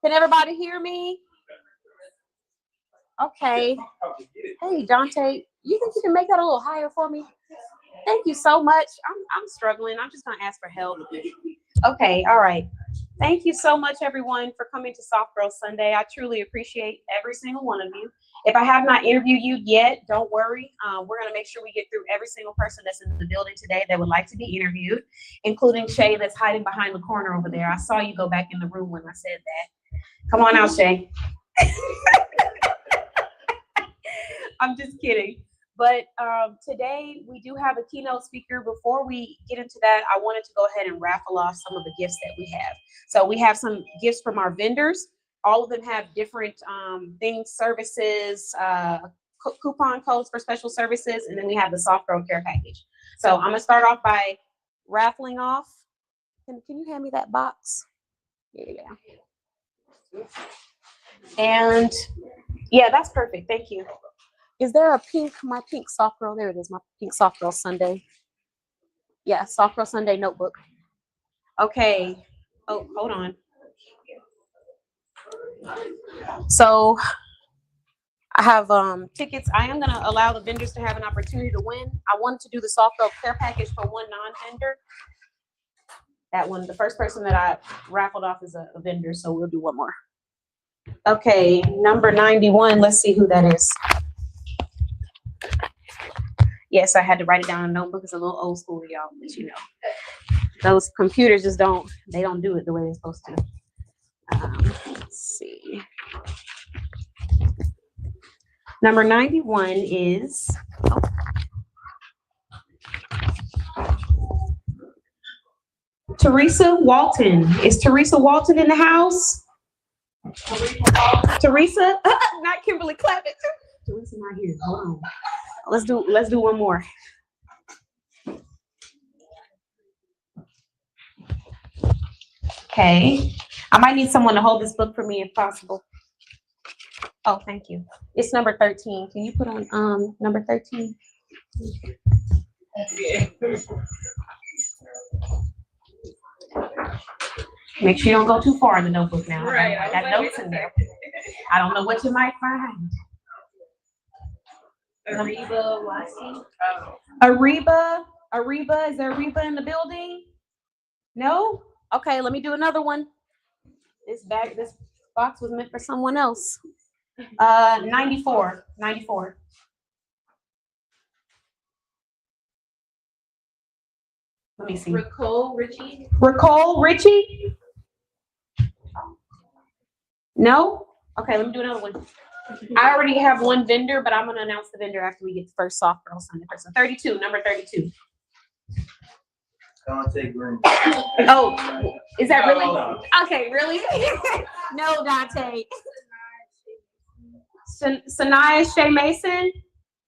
Can everybody hear me? Okay. Hey, Dante, you think you can make that a little higher for me? Thank you so much. I'm struggling. I'm just gonna ask for help. Okay, all right. Thank you so much, everyone, for coming to Soft Girl Sunday. I truly appreciate every single one of you. If I have not interviewed you yet, don't worry. We're gonna make sure we get through every single person that's in the building today that would like to be interviewed, including Shay that's hiding behind the corner over there. I saw you go back in the room when I said that. Come on out, Shay. I'm just kidding. But today we do have a keynote speaker. Before we get into that, I wanted to go ahead and raffle off some of the gifts that we have. So we have some gifts from our vendors. All of them have different things, services, coupon codes for special services, and then we have the Soft Girl Care Package. So I'm gonna start off by raffling off. Can you hand me that box? Yeah. And yeah, that's perfect. Thank you. Is there a my pink Soft Girl? There it is, my pink Soft Girl Sunday. Yeah, Soft Girl Sunday notebook. Okay. Oh, hold on. So I have tickets. I am gonna allow the vendors to have an opportunity to win. I wanted to do the Soft Girl Care Package for one non-vendor. That one, the first person that I raffled off is a vendor, so we'll do one more. Okay, number 91. Let's see who that is. Yes, I had to write it down in a notebook. It's a little old school, y'all, but you know, those computers just don't do it the way they're supposed to. Let's see. Number 91 is Teresa Walton. Is Teresa Walton in the house? Teresa? Not Kimberly Clappett. Teresa not here. Hold on. Let's do one more. Okay. I might need someone to hold this book for me if possible. Oh, thank you. It's number 13. Can you put on number 13? Make sure you don't go too far in the notebook now. Right. I got notes in there. I don't know what you might find. Ariba Wasi. Ariba, is there Ariba in the building? No? Okay, let me do another one. This box was meant for someone else. 94. Let me see. Ricole Richie? No? Okay, let me do another one. I already have one vendor, but I'm going to announce the vendor after we get the first Soft Girl Sunday person. 32, number 32. Dante Green. Oh, is that really? No. Okay, really? No, Dante. Sanaya Shea Mason?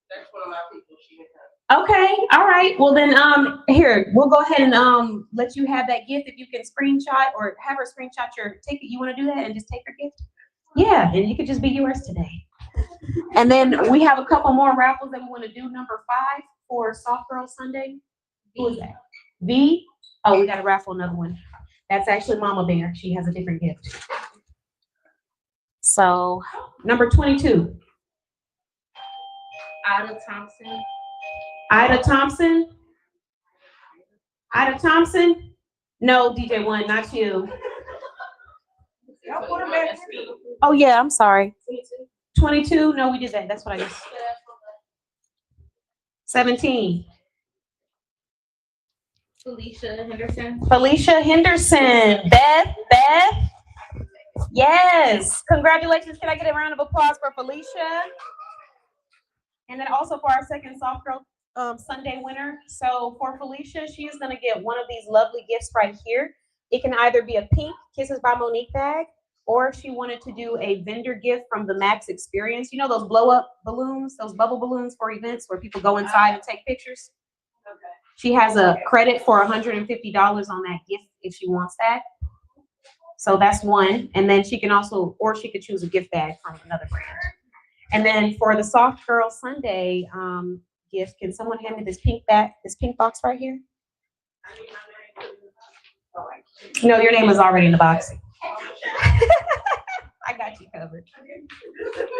That's what a lot of people she has. Okay, all right. Well then, here, we'll go ahead and let you have that gift. If you can screenshot or have her screenshot your ticket. You want to do that and just take her gift? Yeah, and you could just be yours today. And then we have a couple more raffles that we want to do. Number 5 for Soft Girl Sunday. Who is that? V? Oh, we got to raffle another one. That's actually Mama Bear. She has a different gift. So, number 22. Ida Thompson? No, DJ One, not you. Oh, yeah, I'm sorry. 22? No, we did that. That's what I guess. 17. Felicia Henderson. Beth. Yes. Congratulations. Can I get a round of applause for Felicia? And then also for our second Soft Girl Sunday winner. So for Felicia, she is going to get one of these lovely gifts right here. It can either be a pink Kisses by Monique bag, or if she wanted to do a vendor gift from the Max Experience. You know those blow up balloons, those bubble balloons for events where people go inside and take pictures? Okay. She has a credit for $150 on that gift if she wants that. So that's one. And then she can also, or she could choose a gift bag from another brand. And then for the Soft Girl Sunday gift, can someone hand me this pink box right here? No, your name is already in the box. I got you covered.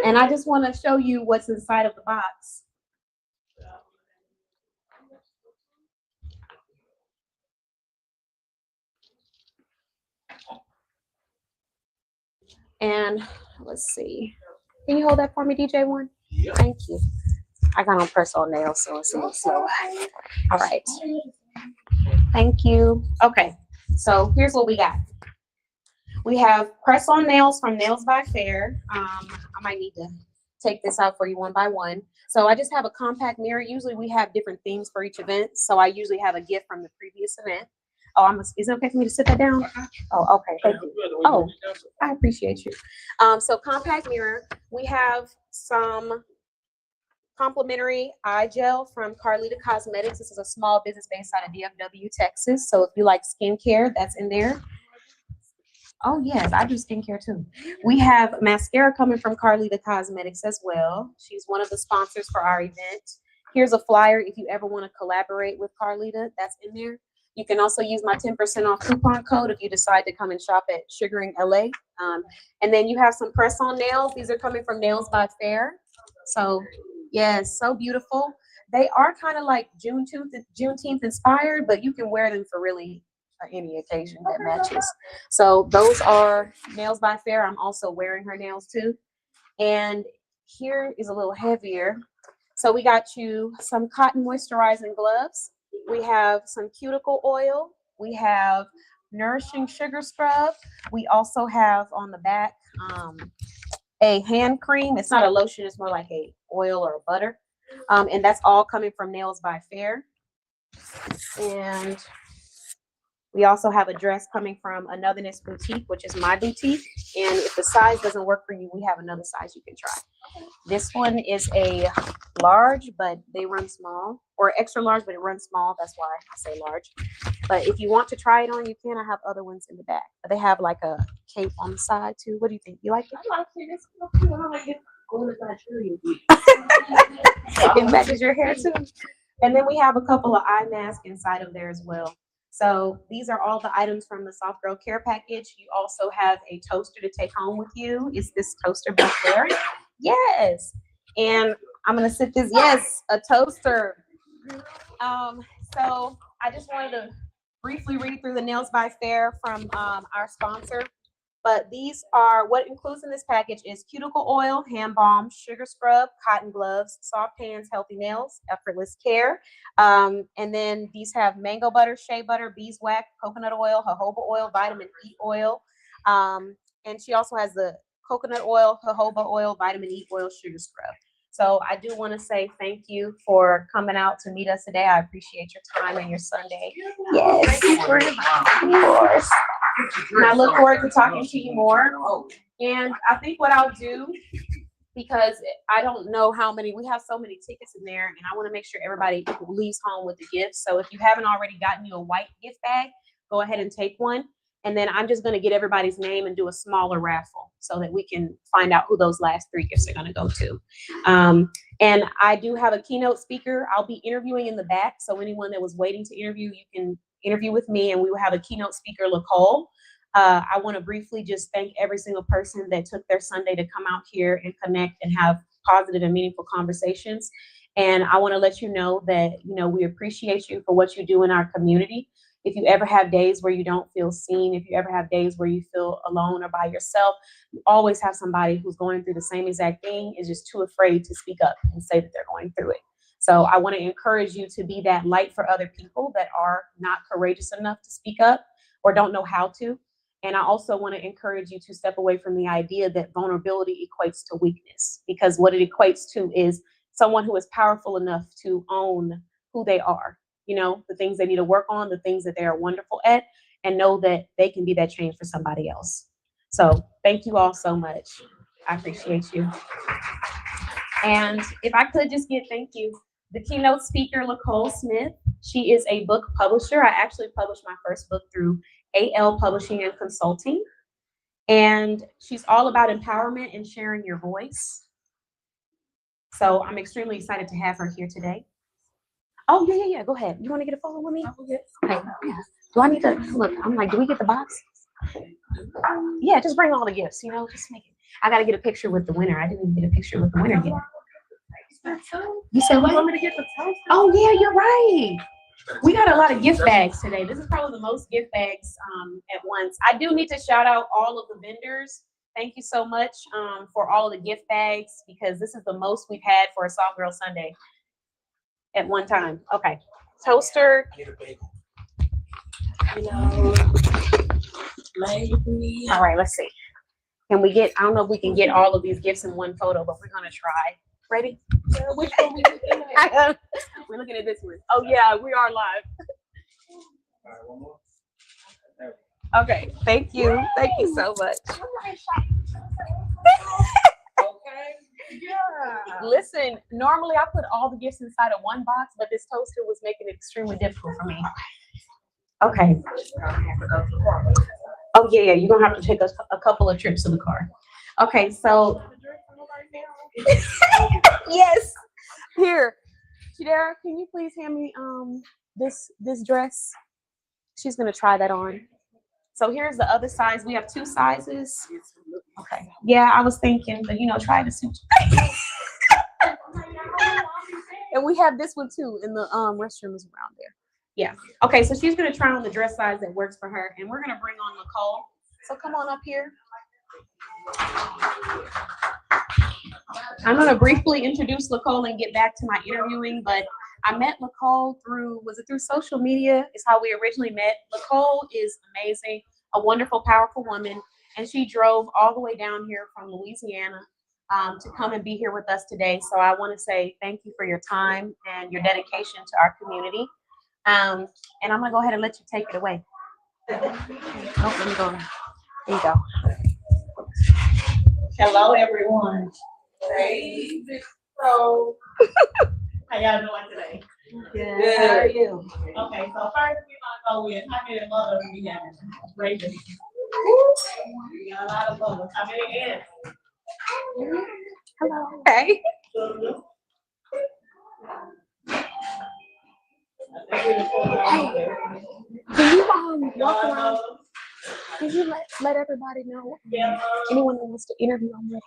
And I just want to show you what's inside of the box. And let's see. Can you hold that for me, DJ1? Yeah. Thank you. I got on press-on nails, so it's a little slow. All right. Thank you. Okay. So here's what we got. We have press-on nails from Nails by Fair. I might need to take this out for you one by one. So I just have a compact mirror. Usually we have different themes for each event. So I usually have a gift from the previous event. Oh, is it okay for me to sit that down? Oh, okay. Thank you. Oh, I appreciate you. So compact mirror. We have some complimentary eye gel from Carlita Cosmetics. This is a small business based out of DFW, Texas. So if you like skincare, that's in there. Oh yes, I do skincare too. We have mascara coming from Carlita Cosmetics as well. She's one of the sponsors for our event. Here's a flyer if you ever want to collaborate with Carlita, that's in there. You can also use my 10% off coupon code if you decide to come and shop at Sugaring LA. And then you have some press-on nails. These are coming from Nails by Fair. So yes, so beautiful. They are kind of like Juneteenth inspired, but you can wear them for really any occasion that matches. So those are Nails by Fair. I'm also wearing her nails too. And here is a little heavier. So we got you some cotton moisturizing gloves. We have some cuticle oil. We have nourishing sugar scrub. We also have on the back a hand cream. It's not a lotion, it's more like a oil or a butter. And that's all coming from Nails by Fair. And we also have a dress coming from Anotherness Boutique, which is my boutique. And if the size doesn't work for you, we have another size you can try. This one is a large, but they run small, or extra large, but it runs small. That's why I say large. But if you want to try it on, you can. I have other ones in the back. But they have like a cape on the side too. What do you think? You like it? I like it. It matches your hair too. And then we have a couple of eye masks inside of there as well. So these are all the items from the Soft Girl Care Package. You also have a toaster to take home with you. Is this toaster back there? Yes. And I'm gonna sit this, yes, a toaster. So I just wanted to briefly read through the Nails by Fair from our sponsor. But these are, what includes in this package is cuticle oil, hand balm, sugar scrub, cotton gloves, soft hands, healthy nails, effortless care. And then these have mango butter, shea butter, beeswax, coconut oil, jojoba oil, vitamin E oil. And she also has the coconut oil, jojoba oil, vitamin E oil, sugar scrub. So I do want to say thank you for coming out to meet us today. I appreciate your time and your Sunday. Yes, of course. And I look forward to talking to you more. And I think what I'll do, because I don't know how many, we have so many tickets in there, and I want to make sure everybody leaves home with the gifts. So if you haven't already gotten you a white gift bag, go ahead and take one. And then I'm just going to get everybody's name and do a smaller raffle so that we can find out who those last 3 gifts are going to go to. And I do have a keynote speaker. I'll be interviewing in the back. So anyone that was waiting to interview, you can interview with me, and we will have a keynote speaker, Nicole. I want to briefly just thank every single person that took their Sunday to come out here and connect and have positive and meaningful conversations. And I want to let you know that, we appreciate you for what you do in our community. If you ever have days where you don't feel seen, if you ever have days where you feel alone or by yourself, you always have somebody who's going through the same exact thing, is just too afraid to speak up and say that they're going through it. So I want to encourage you to be that light for other people that are not courageous enough to speak up or don't know how to. And I also want to encourage you to step away from the idea that vulnerability equates to weakness, because what it equates to is someone who is powerful enough to own who they are, the things they need to work on, the things that they are wonderful at, and know that they can be that change for somebody else. So thank you all so much. I appreciate you. And if I could just give thank you, the keynote speaker, Nicole Smith, she is a book publisher. I actually published my first book through AL Publishing and Consulting. And she's all about empowerment and sharing your voice. So I'm extremely excited to have her here today. Oh, yeah. Go ahead. You want to get a photo with me? Okay. Yeah. Do I need to look? I'm like, do we get the box? Yeah, just bring all the gifts, just make it. I got to get a picture with the winner. I didn't even get a picture with the winner yet. You said what? You want me to get the toast? Oh yeah, you're right. We got a lot of gift bags today. This is probably the most gift bags at once. I do need to shout out all of the vendors. Thank you so much for all of the gift bags because this is the most we've had for a Soft Girl Sunday at one time. Okay, toaster. All right, let's see. Can we get? I don't know if we can get all of these gifts in one photo, but we're gonna try. Ready? Which one we looking at? We're looking at this one. Oh yeah, we are live. All right, one more. Okay, thank you. Thank you so much. Okay. Yeah. Listen, normally I put all the gifts inside of one box, but this toaster was making it extremely difficult for me. Okay. Oh yeah, you're gonna have to take a couple of trips to the car. Okay, so yes. Here, Shadera, can you please hand me this dress? She's gonna try that on. So here's the other size. We have two sizes. Okay. Yeah, I was thinking, but try to suit you. And we have this one too in the restroom is around there. Yeah. Okay, so she's gonna try on the dress size that works for her, and we're gonna bring on Nicole. So come on up here. I'm gonna briefly introduce Nicole and get back to my interviewing, but I met Nicole through social media is how we originally met. Nicole is amazing, a wonderful, powerful woman, and she drove all the way down here from Louisiana to come and be here with us today. So I want to say thank you for your time and your dedication to our community. And I'm gonna go ahead and let you take it away. Oh, let me go. There you go. Hello, everyone. Hey, so how y'all doing today? Good. How are you? Okay, so first we're gonna go with how many mothers we have. Raise your hand. We got a lot of mothers. How many aunts? Hello. Hey. Can you walk around? Can you let everybody know? Anyone who wants to interview, I'm ready.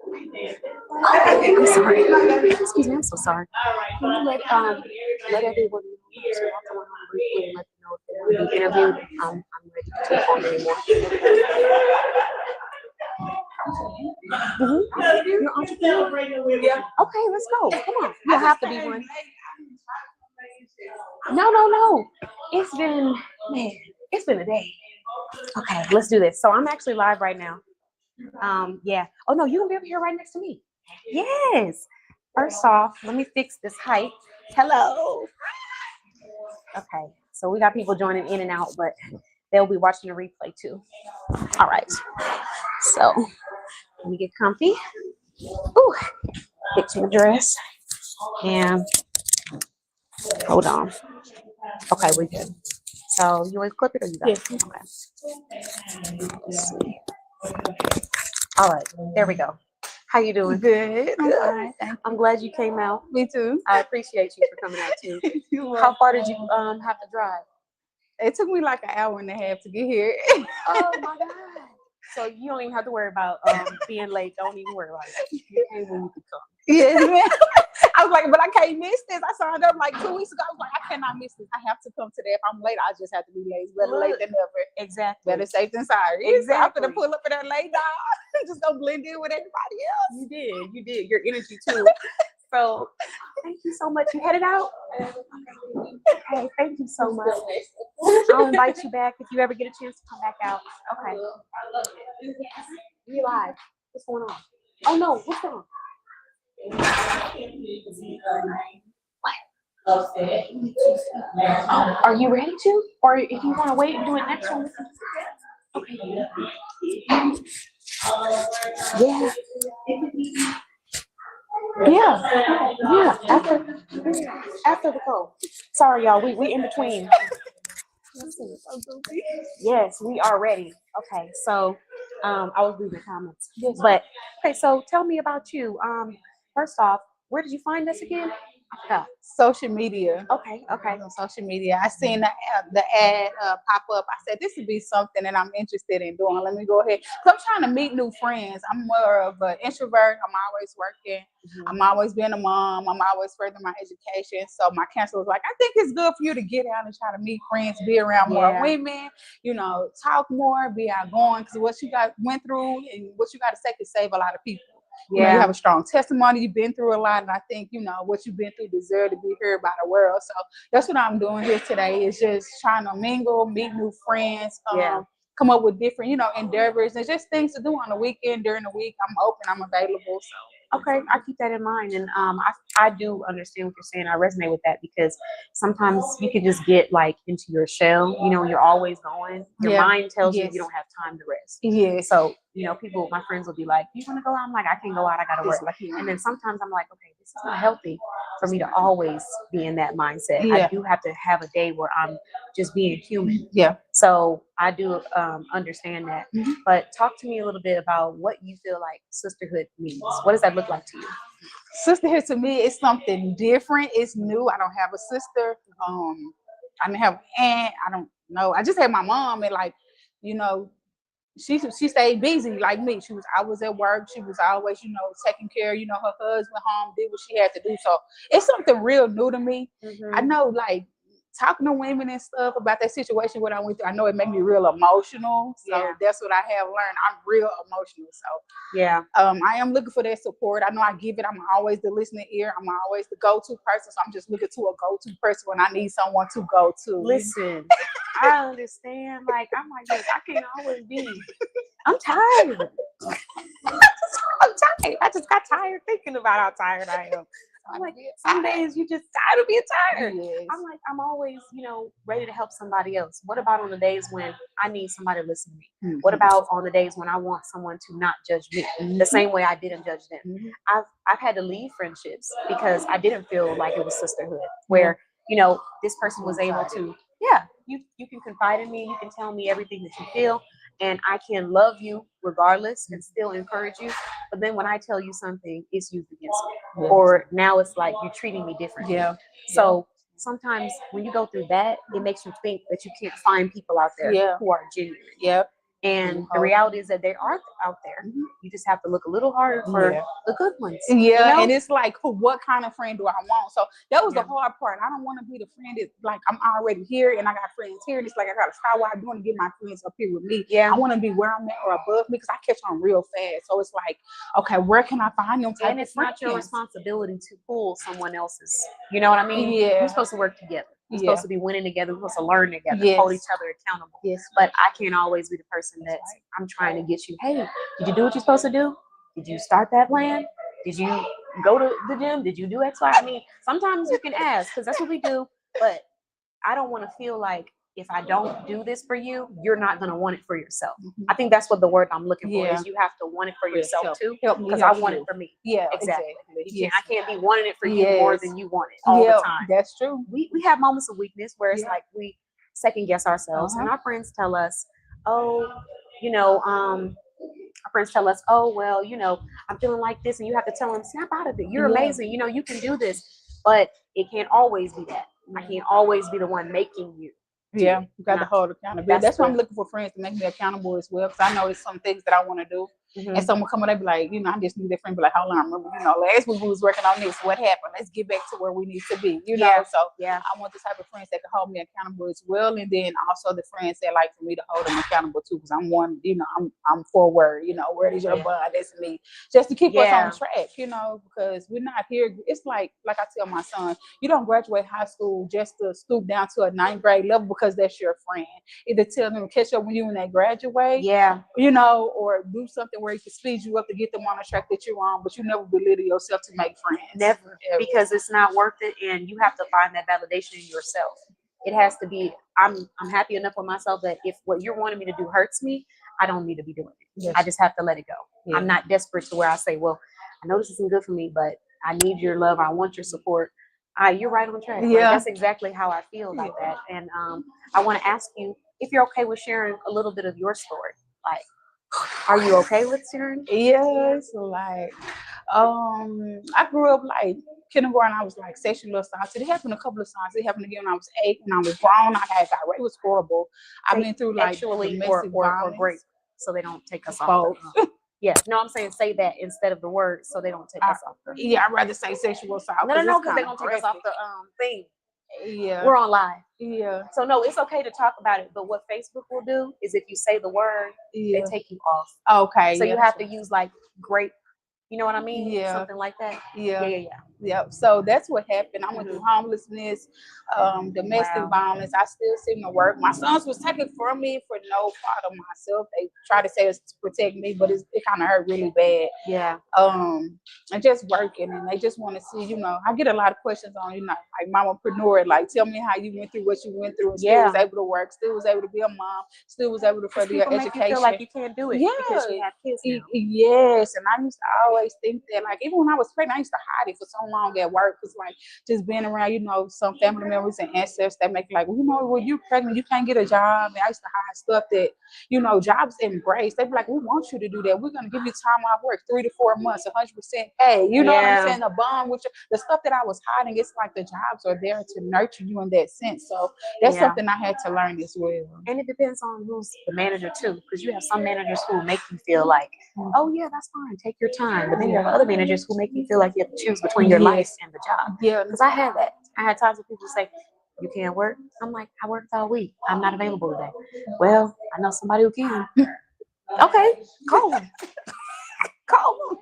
I'm sorry. Excuse me, I'm so sorry. Can you let everyone know? Just walk around briefly and let them know if they want to be interviewed. I'm ready to take on anymore. You're an entrepreneur? Yeah. Okay, let's go. Come on. You don't have to be one. No. It's been a day. Okay, let's do this. So I'm actually live right now. Yeah. Oh no, you can be over here right next to me. Yes. First off, let me fix this height. Hello. Okay, so we got people joining in and out, but they'll be watching the replay too. All right. So let me get comfy. Ooh, fix my dress. And hold on. Okay, we're good. So you want to clip it or you got it? Okay. Let's see. All right, there we go. How you doing? Good. Good. I'm glad you came out. Me too. I appreciate you for coming out too. How far did you have to drive? It took me like an hour and a half to get here. Oh my God. So you don't even have to worry about being late. Don't even worry about it. You came when you could come. Yes, man. I was like, but I can't miss this. I signed up like 2 weeks ago. I was like, I cannot miss this. I have to come today. If I'm late, I just have to be late. Better late than never. Exactly. Better safe than sorry. Exactly. I'm gonna pull up in that late dog. Just gonna blend in with everybody else. You did. Your energy too. So thank you so much. You headed out? Okay, thank you so much. I'll invite you back if you ever get a chance to come back out. Okay. You live. What's going on? Oh no, what's going on? Are you ready to? Or if you want to wait and do it next one? Okay. Yeah. Yeah. After the call. Sorry, y'all. We in between. Yes, we are ready. Okay, so I was reading the comments. But okay, so tell me about you. First off, where did you find us again? I forgot. Social media. Okay. On social media. I seen the ad pop up. I said, this would be something that I'm interested in doing. Let me go ahead. So I'm trying to meet new friends. I'm more of an introvert. I'm always working. I'm always being a mom. I'm always furthering my education. So my counselor was like, I think it's good for you to get out and try to meet friends, be around more women, talk more, be outgoing. Because what you went through and what you got to say can save a lot of people. You have a strong testimony. You've been through a lot, and I think what you've been through deserve to be heard by the world. So that's what I'm doing here today. Is just trying to mingle, meet new friends, come up with different endeavors and just things to do on the weekend. During the week, I'm open. I'm available. So okay, I keep that in mind, and I do understand what you're saying. I resonate with that because sometimes you can just get like into your shell. You're always going. Your mind tells you you don't have time to rest. So people, my friends will be like, "You want to go out?" I'm like, "I can't go out. I gotta work." And then sometimes I'm like, "Okay, this is not healthy for me to always be in that mindset. I do have to have a day where I'm just being human." So I do understand that. But talk to me a little bit about what you feel like sisterhood means. What does that look like to you? Sisterhood to me is something different. It's new. I don't have a sister. I didn't have an aunt. I don't know. I just had my mom, and she stayed busy like me. I was at work. She was always, taking care. Her husband home, did what she had to do. So it's something real new to me. I know, like, talking to women and stuff about that situation, what I went through, I know it made me real emotional. So that's what I have learned. I'm real emotional. So I am looking for that support. I know I give it. I'm always the listening ear. I'm always the go-to person. So I'm just looking to a go-to person when I need someone to go to. Listen, I understand. Like, I'm like, look, I can't always be. I'm tired. I'm tired. I just got tired thinking about how tired I am. I'm like, some days you just tired of being tired. I'm like, I'm always, ready to help somebody else. What about on the days when I need somebody to listen to me? What about on the days when I want someone to not judge me the same way I didn't judge them? I've had to leave friendships because I didn't feel like it was sisterhood, where this person was able to, you can confide in me, you can tell me everything that you feel, and I can love you regardless and still encourage you. But then when I tell you something, it's used against me. Or now it's like you're treating me differently. So sometimes when you go through that, it makes you think that you can't find people out there who are genuine. And the reality is that they are out there. You just have to look a little harder for the good ones. And it's like, what kind of friend do I want? So that was the hard part. I don't want to be the friend that, like, I'm already here and I got friends here. And it's like, I got to start what I'm doing to get my friends up here with me. I want to be where I'm at or above me because I catch on real fast. So it's like, okay, where can I find them type and it's of friends? not your responsibility to pull someone else's. You know what I mean? We're supposed to work together. We're supposed to be winning together. We're supposed to learn together, hold each other accountable. But I can't always be the person that I'm trying to get you. Hey, did you do what you're supposed to do? Did you start that plan? Did you go to the gym? Did you do X, Y? I mean, sometimes you can ask because that's what we do. But I don't want to feel like if I don't do this for you, you're not going to want it for yourself. I think that's what the word I'm looking for is you have to want it for yourself too. Because I want it for me. Exactly. I can't be wanting it for you more than you want it all the time. That's true. We have moments of weakness where it's like we second guess ourselves and our friends tell us, oh, our friends tell us, oh, well, I'm feeling like this, and you have to tell them, snap out of it. You're amazing. You can do this. But it can't always be that. I can't always be the one making you. You got to hold accountability. That's why I'm looking for friends to make me accountable as well. Because I know there's some things that I want to do. And someone come up and be like, I just need that friend. Be like, hold on, I remember, last week we was working on this. What happened? Let's get back to where we need to be. So I want the type of friends that can hold me accountable as well. And then also the friends that like for me to hold them accountable too. Because I'm one, I'm forward. Where is your bond? That's me. Just to keep us on track. Because we're not here. It's like I tell my son, you don't graduate high school just to stoop down to a 9th grade level because that's your friend. Either tell them to catch up when you when they graduate. Or do something where it can speed you up to get them on the track that you're on, but you never belittle yourself to make friends. Never. Because it's not worth it, and you have to find that validation in yourself. It has to be, I'm happy enough with myself that if what you're wanting me to do hurts me, I don't need to be doing it. I just have to let it go. I'm not desperate to where I say, well, I know this isn't good for me, but I need your love. I want your support. You're right on track. Like, that's exactly how I feel about that. And I want to ask you if you're okay with sharing a little bit of your story. Like, Are you okay with sharing? Yes, like I grew up like kindergarten. I was like sexually assaulted. It happened a couple of times. It happened again when I was 8. When I was grown, I had got raped. It was horrible. I've been through like Sexually domestic or violence. grape, so they don't take us off. Both. Yeah, no, I'm saying say that instead of the word, so they don't take us off. Yeah, I'd rather say sexual assault. No, because they're gonna take us off the thing. Yeah. We're on live. Yeah. So no, it's okay to talk about it, but what Facebook will do is if you say the word, Yeah. they take you off. Okay. So you have to use like grape, you know what I mean? Yeah. Something like that. Yeah. Yeah. Yep. So that's what happened. I went through homelessness, domestic violence. I still seem to work. My sons was taken from me for no fault of myself. They try to say it's to protect me, but it kind of hurt really bad. Yeah. And just working, and they just want to see, you know, I get a lot of questions on, you know, like mamapreneur, like tell me how you went through what you went through and still was able to work, still was able to be a mom, still was able to further your education. Make you feel like you can't do it because you have kids now. Yes, and I used to always think that, like, even when I was pregnant, I used to hide it for so long at work, because like just being around, you know, some family members and ancestors that make like, well, you know, when you're pregnant, you can't get a job. And I used to hide stuff that, you know, jobs embrace. They be like, we want you to do that. We're gonna give you time off work, 3 to 4 months, 100% pay. You know what I'm saying? The bond with you, the stuff that I was hiding, it's like the jobs are there to nurture you in that sense. So that's something I had to learn as well. And it depends on who's the manager too, because you have some managers who make you feel like, oh yeah, that's fine, take your time. But then you have other managers who make you feel like you have to choose between your life and the job. Yeah. Because I had that. I had times where people say, you can't work. I'm like, I worked all week. I'm not available today. Well, I know somebody who can. Okay, call them. Call them.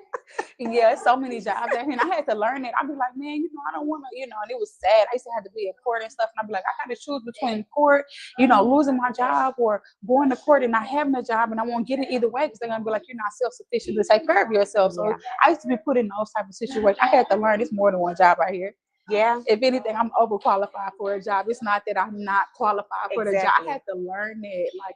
Yeah, so many jobs out here, and I had to learn it. I'd be like, man, you know, I don't want to, you know, and it was sad. I used to have to be at court and stuff, and I'd be like, I got to choose between court, you know, losing my job, or going to court and not having a job, and I won't get it either way, because they're gonna be like, you're not self-sufficient to take care of yourself. So I used to be put in those type of situations. I had to learn it's more than one job out here. Yeah. If anything, I'm overqualified for a job. It's not that I'm not qualified for the job. I had to learn it. Like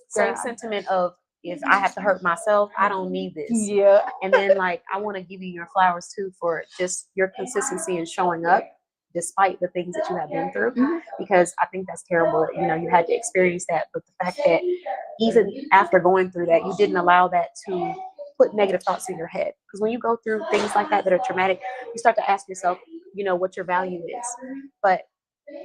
same sentiment of, if I have to hurt myself, I don't need this. Yeah. And then like, I want to give you your flowers too for just your consistency and showing up despite the things that you have been through, because I think that's terrible. You know, you had to experience that, but the fact that even after going through that, you didn't allow that to put negative thoughts in your head. Because when you go through things like that are traumatic, you start to ask yourself, you know, what your value is. But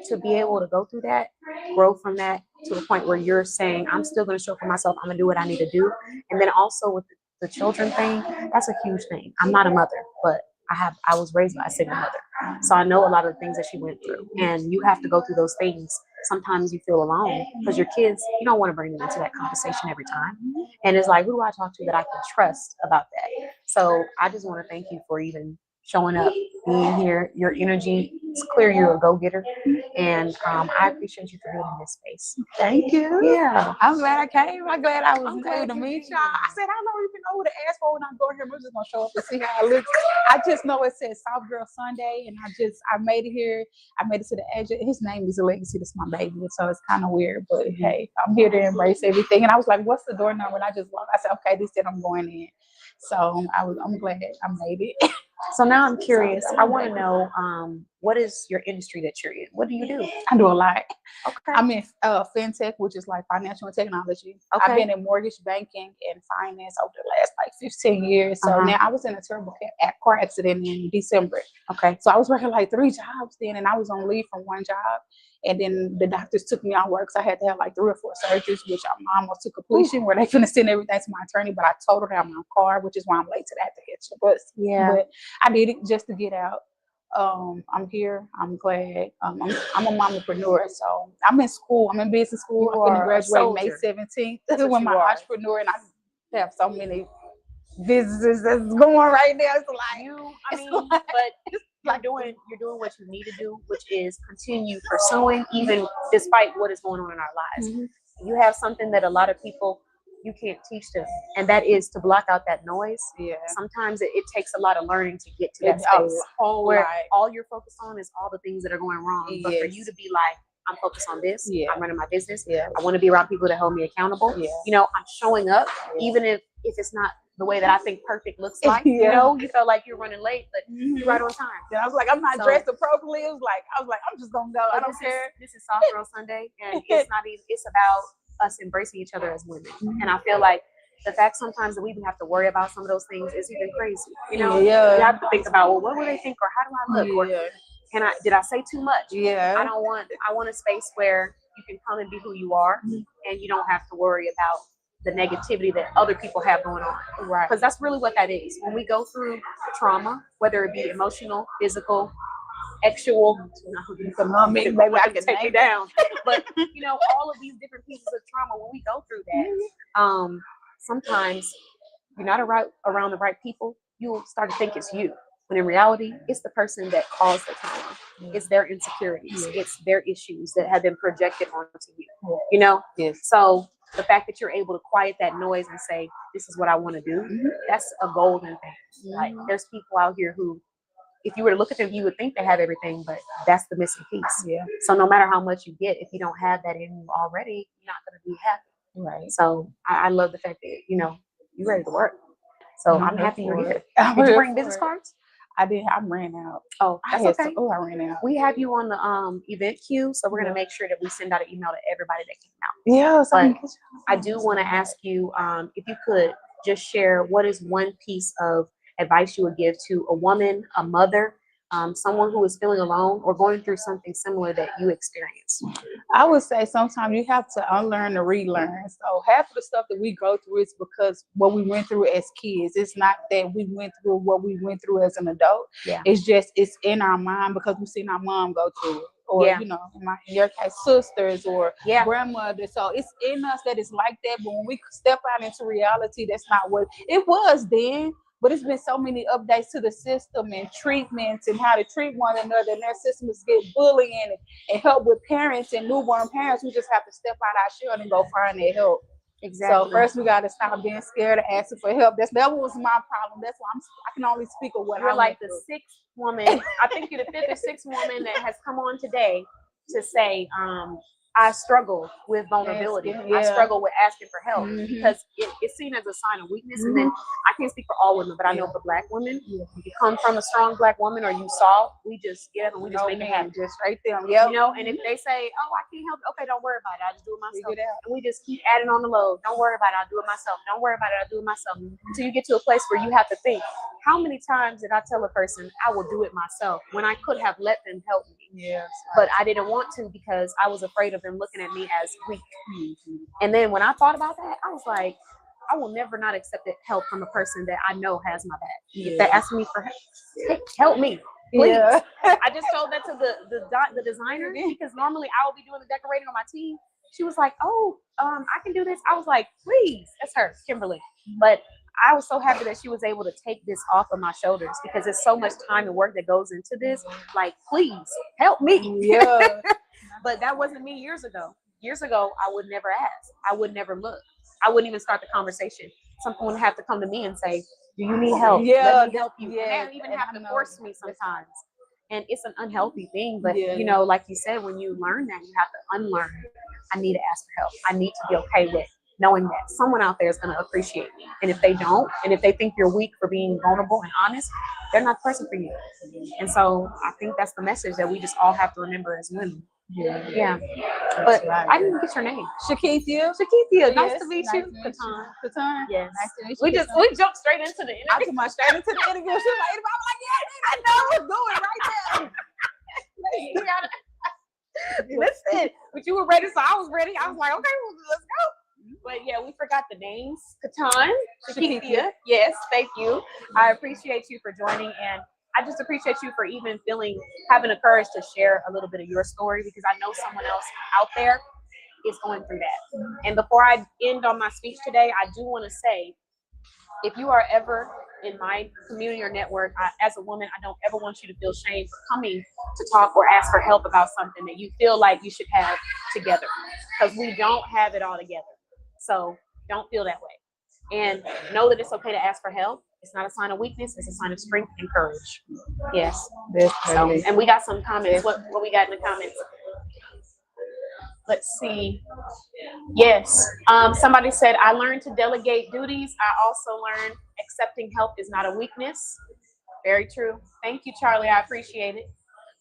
to be able to go through that, grow from that to the point where you're saying, I'm still going to show up for myself, I'm going to do what I need to do. And then also with the children thing, that's a huge thing. I'm not a mother, but I was raised by a single mother. So I know a lot of the things that she went through. And you have to go through those things. Sometimes you feel alone because your kids, you don't want to bring them into that conversation every time. And it's like, who do I talk to that I can trust about that? So I just want to thank you for even showing up, being here. Your energy, it's clear you're a go-getter, and I appreciate you for being in this space. Thank you. Yeah, I'm glad I came. I'm glad I was able to meet y'all. I said, I don't even know what to ask for when I go here. I'm just gonna show up and see how it looks. I just know it says Soft Girl Sunday, and I made it here. I made it to the edge. His name is a legacy. That's my baby, so it's kind of weird. But hey, I'm here to embrace everything. And I was like, what's the door number? And I just walked. I said, okay, this is it. I'm going in. So I'm glad I made it. So now I'm curious. I want to know, what is your industry that you're in? What do you do? I do a lot. Okay. I'm in fintech, which is like financial and technology. Okay. I've been in mortgage banking and finance over the last like 15 years. So now I was in a terrible car accident in December. Okay. So I was working like 3 jobs then, and I was on leave from one job. And then the doctors took me on work, so I had to have like 3 or 4 surgeries, which I'm almost to completion, where they finna send everything to my attorney, but I totaled out my car, which is why I'm late to that to catch the bus. Yeah. But I did it just to get out. I'm here. I'm glad. I'm a mompreneur, so I'm in school. I'm in business school. I'm going to graduate May 17th with my entrepreneur, and I have so many businesses that's going right now. It's like but you're doing what you need to do, which is continue pursuing, even despite what is going on in our lives. You have something that a lot of people, you can't teach them, and that is to block out that noise. Yeah. Sometimes it takes a lot of learning to get to that space where all you're focused on is all the things that are going wrong. But for you to be like, I'm focused on this. I'm running my business. I want to be around people that hold me accountable. You know, I'm showing up, even if it's not the way that I think perfect looks like. You know, you felt like you're running late, but you're right on time. And I was like, I'm not dressed appropriately. I was like, I'm just gonna go. I don't care. This is Soft Girl Sunday, and it's not even. It's about us embracing each other as women. And I feel like the fact sometimes that we even have to worry about some of those things is even crazy. You know, Yeah. you have to think about, well, what will they think, or how do I look, or did I say too much? Yeah. I want a space where you can come and be who you are, and you don't have to worry about the negativity that other people have going on. Right. Because that's really what that is. When we go through trauma, whether it be emotional, physical, actual, maybe I can take you down. But you know, all of these different pieces of trauma, when we go through that, sometimes you're not around the right people, you'll start to think it's you. When in reality, it's the person that caused the trauma. It's their insecurities. It's their issues that have been projected onto you. You know? Yes. So the fact that you're able to quiet that noise and say, this is what I want to do, that's a golden thing. Like, there's people out here who, if you were to look at them, you would think they have everything, but that's the missing piece. Yeah. So no matter how much you get, if you don't have that in you already, you're not going to be happy. Right. So I love the fact that, you know, you're ready to work. So I'm happy you're here. Did you bring business cards? I did. I ran out. Oh, that's okay. I ran out. We have you on the event queue, so we're gonna make sure that we send out an email to everybody that came out. Yeah. But I do want to ask you, if you could just share what is one piece of advice you would give to a woman, a mother, someone who is feeling alone or going through something similar that you experienced. I would say sometimes you have to unlearn to relearn. So half of the stuff that we go through is because what we went through as kids. It's not that we went through what we went through as an adult. Yeah. It's just, it's in our mind because we've seen our mom go through it. Or, you know, in your case, sisters or grandmother. So it's in us that it's like that. But when we step out into reality, that's not what it was then. But it's been so many updates to the system and treatments and how to treat one another. And their systems get bullying and help with parents and newborn parents. We just have to step out our shell and go find that help. Exactly. So first we got to stop being scared of asking for help. That was my problem. That's why I can only speak of what you're I like went the through. sixth woman. I think you're the fifth or sixth woman that has come on today to say, I struggle with vulnerability. I struggle with asking for help because it's seen as a sign of weakness. And then I can't speak for all women, but I know for Black women, if you come from a strong Black woman or you soft, we just get up and we just make it happen. Just right there. You know, and if they say, oh, I can't help it, okay, don't worry about it. I'll just do it myself. And we just keep adding on the load. Don't worry about it. I'll do it myself. Don't worry about it. I'll do it myself. Until you get to a place where you have to think, how many times did I tell a person I will do it myself when I could have let them help me? Yes. But I didn't want to because I was afraid of them looking at me as weak. And then when I thought about that, I was like, I will never not accept help from a person that I know has my back. If they ask me for help, help me, please. Yeah. I just told that to the designer because normally I would be doing the decorating on my team. She was like, oh, I can do this. I was like, please. That's her, Kimberly. But I was so happy that she was able to take this off of my shoulders because there's so much time and work that goes into this. Like, please help me. Yeah. But that wasn't me years ago. Years ago, I would never ask. I would never look. I wouldn't even start the conversation. Someone would have to come to me and say, do you need help? Let me help you. Yeah. And they don't even have to force me sometimes. And it's an unhealthy thing. But, you know, like you said, when you learn that, you have to unlearn. I need to ask for help. I need to be okay with knowing that someone out there is going to appreciate me. And if they don't, and if they think you're weak for being vulnerable and honest, they're not the person for you. And so I think that's the message that we just all have to remember as women. Yeah. But I didn't get your name. Shakithia. Nice to meet you. Katan. Yes. Nice to meet you. We jumped straight into the interview. I took my straight into the interview. She was like, I'm like, yeah, I know what's going right there. Listen, but you were ready, so I was ready. I was like, okay, well, let's go. But yeah, we forgot the names. Katan, Shakithia. Yes, thank you. I appreciate you for joining, and I just appreciate you for even having the courage to share a little bit of your story, because I know someone else out there is going through that. And before I end on my speech today, I do want to say, if you are ever in my community or network, as a woman, I don't ever want you to feel shame for coming to talk or ask for help about something that you feel like you should have together, because we don't have it all together. So don't feel that way. And know that it's okay to ask for help. It's not a sign of weakness. It's a sign of strength and courage. Yes. So, and we got some comments. What we got in the comments? Let's see. Yes. Somebody said, I learned to delegate duties. I also learned accepting help is not a weakness. Very true. Thank you, Charlie. I appreciate it.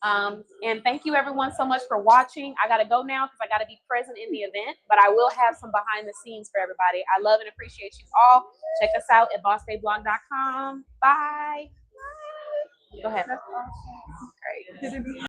And thank you everyone so much for watching. I gotta go now because I gotta be present in the event, but I will have some behind the scenes for everybody. I love and appreciate you all. Check us out at bossbayblog.com. Bye. Go ahead. Great.